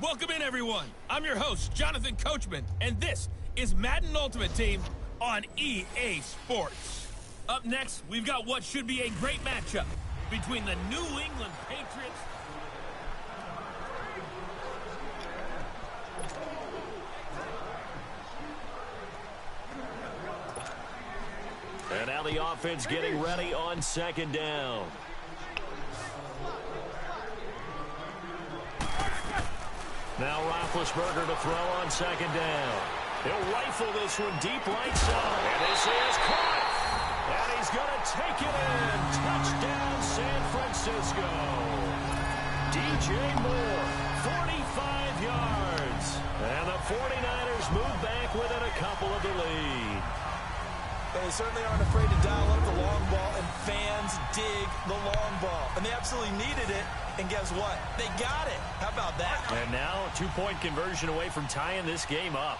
Welcome in, everyone. I'm your host, Jonathan Coachman, and this is Madden Ultimate Team on EA Sports. Up next, we've got what should be a great matchup between the New England Patriots and now the offense getting ready on second down. Now Roethlisberger to throw on second down. He'll rifle this one deep right side. And this is caught. And he's going to take it in. Touchdown, San Francisco. DJ Moore, 45 yards. And the 49ers move back within a couple of the lead. They certainly aren't afraid to dial up the long ball, and fans dig the long ball. And they absolutely needed it, and guess what? They got it. How about that? And now a 2-point conversion away from tying this game up.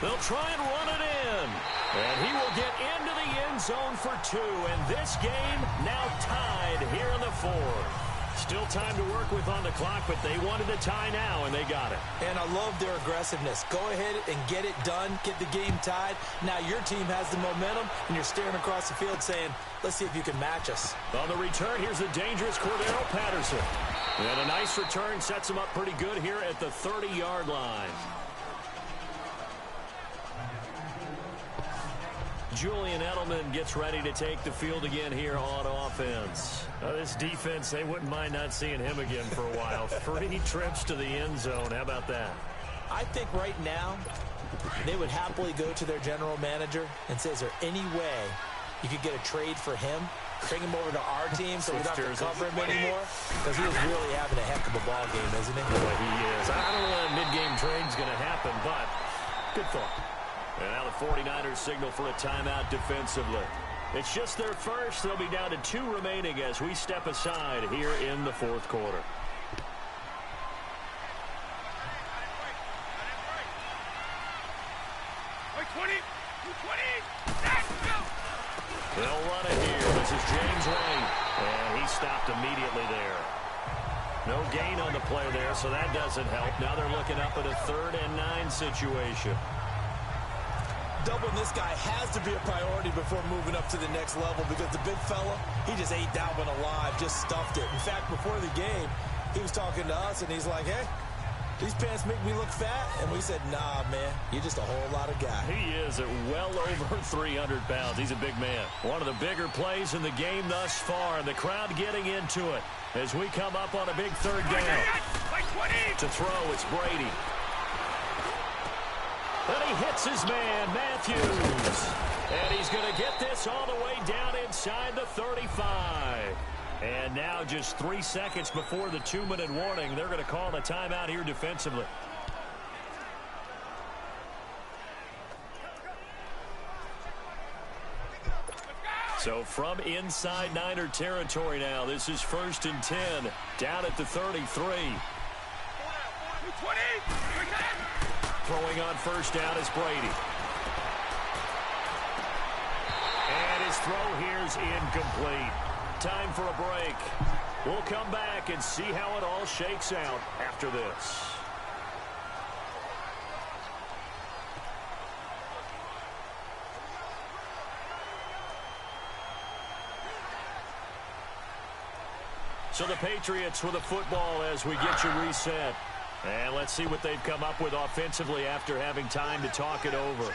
They'll try and run it in. And he will get into the end zone for 2. And this game now tied here in the 4th. Still time to work with on the clock, but they wanted to tie now, and they got it. And I love their aggressiveness. Go ahead and get it done. Get the game tied. Now your team has the momentum, and you're staring across the field saying, let's see if you can match us. On the return, here's the dangerous Cordero Patterson. And a nice return sets him up pretty good here at the 30-yard line. Julian Edelman gets ready to take the field again here on offense. This defense, they wouldn't mind not seeing him again for a while. 3 trips to the end zone. How about that? I think right now they would happily go to their general manager and say, is there any way you could get a trade for him? Bring him over to our team so we don't have to cover him anymore? Because he is really having a heck of a ball game, isn't he? Boy, he is. I don't know when a mid-game trade's going to happen, but good thought. And now the 49ers signal for a timeout defensively. It's just their first. They'll be down to 2 remaining as we step aside here in the 4th quarter. They'll run it here. This is James White. And he stopped immediately there. No gain on the play there, so that doesn't help. Now they're looking up at a 3rd and 9 situation. Doubling this guy has to be a priority before moving up to the next level because the big fella, he just ate that one alive, just stuffed it. In fact, before the game, he was talking to us, and he's like, hey, these pants make me look fat. And we said, nah, man, you're just a whole lot of guy. He is at well over 300 pounds. He's a big man. One of the bigger plays in the game thus far, and the crowd getting into it as we come up on a big 3rd down. To throw, it's Brady. And he hits his man, Matthews. And he's going to get this all the way down inside the 35. And now just 3 seconds before the 2-minute warning, they're going to call a timeout here defensively. So from inside Niner territory now, this is 1st and 10, down at the 33. Throwing on 1st down is Brady. And his throw here's incomplete. Time for a break. We'll come back and see how it all shakes out after this. So the Patriots with a football as we get you reset. And let's see what they've come up with offensively after having time to talk it over.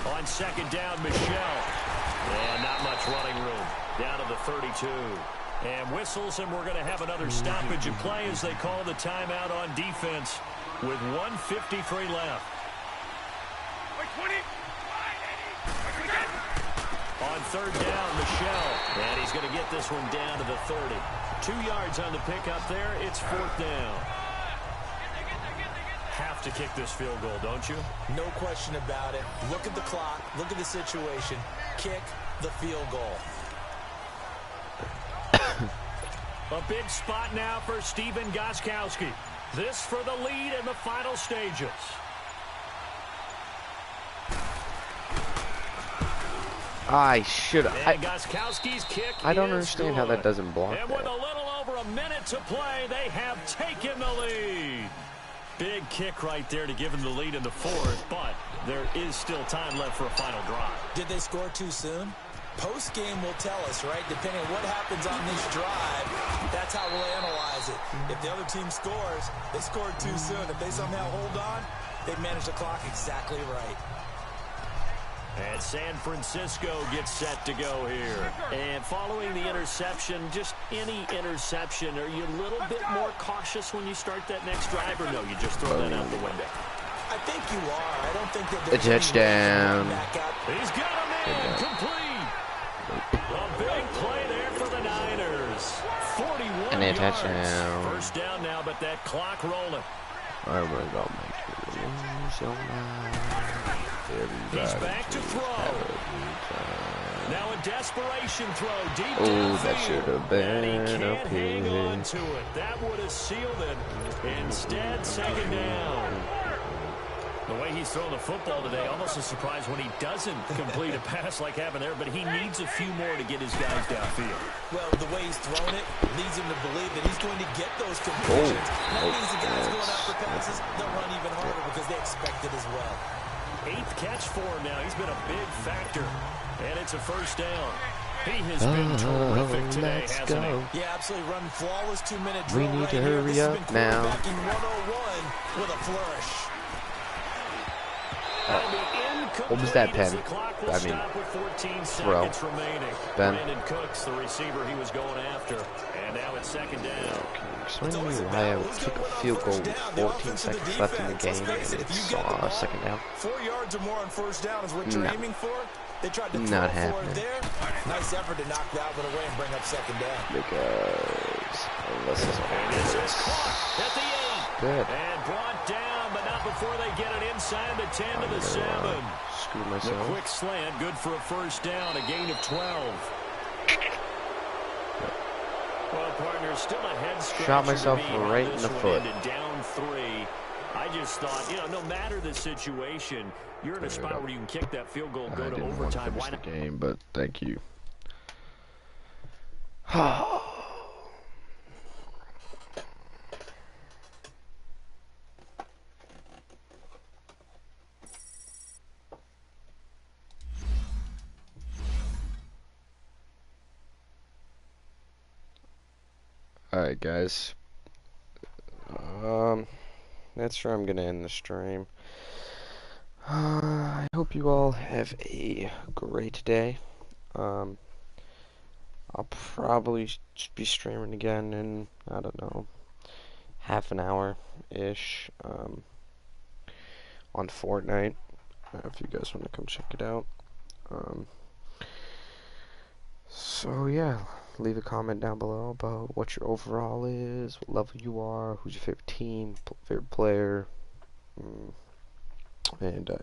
On 2nd down, Michelle. And not much running room. Down to the 32. And whistles, and we're going to have another stoppage of play as they call the timeout on defense with 1:53 left. On 3rd down, Michelle. And he's going to get this one down to the 30. 2 yards on the pickup there. It's 4th down. Have to kick this field goal, don't you? No question about it. Look at the clock. Look at the situation. Kick the field goal. A big spot now for Stephen Gostkowski. This for the lead in the final stages. I should have. Gostkowski's kick. I don't understand how that doesn't block and that. with a little over a minute to play, they have taken the lead. Big kick right there to give them the lead in the 4th, but there is still time left for a final drive. Did they score too soon? Post-game will tell us, right? Depending on what happens on this drive, that's how we'll analyze it. If the other team scores, they scored too soon. If they somehow hold on, they manage the clock exactly right. And San Francisco gets set to go here. And following the interception, just any interception, are you a little bit more cautious when you start that next drive, or no, you just throw that out the window? I think you are. I don't think that a touchdown. He's got him in, complete. A big play there. is. 41 And a yards. touchdown. First down now, but that clock rolling. I will not make you lose your mind. He's back to throw. Now a desperation throw deep downfield. That should have been and he a can't hang on pick. to it. That would have sealed it. Instead, second down. The way he's throwing the football today, almost a surprise when he doesn't complete a pass like happened there, but he needs a few more to get his guys downfield. Well, the way he's thrown it leads him to believe that he's going to get those completions. That means the guys going out for passes, they'll run even harder because they expect it as well. 8th catch for him now. He's been a big factor. And it's a first down. He has been terrific today, hasn't he? Yeah, absolutely. Run flawless 2-minute We drill need right to here. hurry This has up been now. quarterbacking 101 with a flourish. What was that, Penn? I mean, throw. Ben. Brandon Cooks, the receiver he was going after. And now it's second down. Explain to me why I would kick a field goal with 14 seconds left in the game and it's second down. 4 yards or more on first down is what you're aiming for. They tried to throw Not for happening. it there. Nice effort to knock that one away and bring up second down. Because unless it's And this is caught at the 8. good. And brought down, but not before they get it inside the 10 to the 7. Screw The myself. quick slant, good for a first down, a gain of 12. Well, partner, still a head scratcher. Shot myself to me right how in this the one foot. ended down 3. I just thought, no matter the situation, you're in a spot where you can kick that field goal, go I to didn't overtime. want to Why finish not? the game, but thank you. Alright, guys. That's where I'm gonna end the stream. I hope you all have a great day. I'll probably be streaming again in, I don't know, half an hour-ish, on Fortnite, if you guys want to come check it out. So yeah, leave a comment down below about what your overall is, what level you are, who's your favorite team, favorite player, and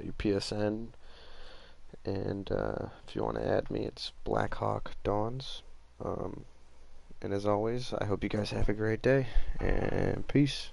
your PSN. And if you want to add me, it's BlackHawkDawnz. And as always, I hope you guys have a great day, and peace.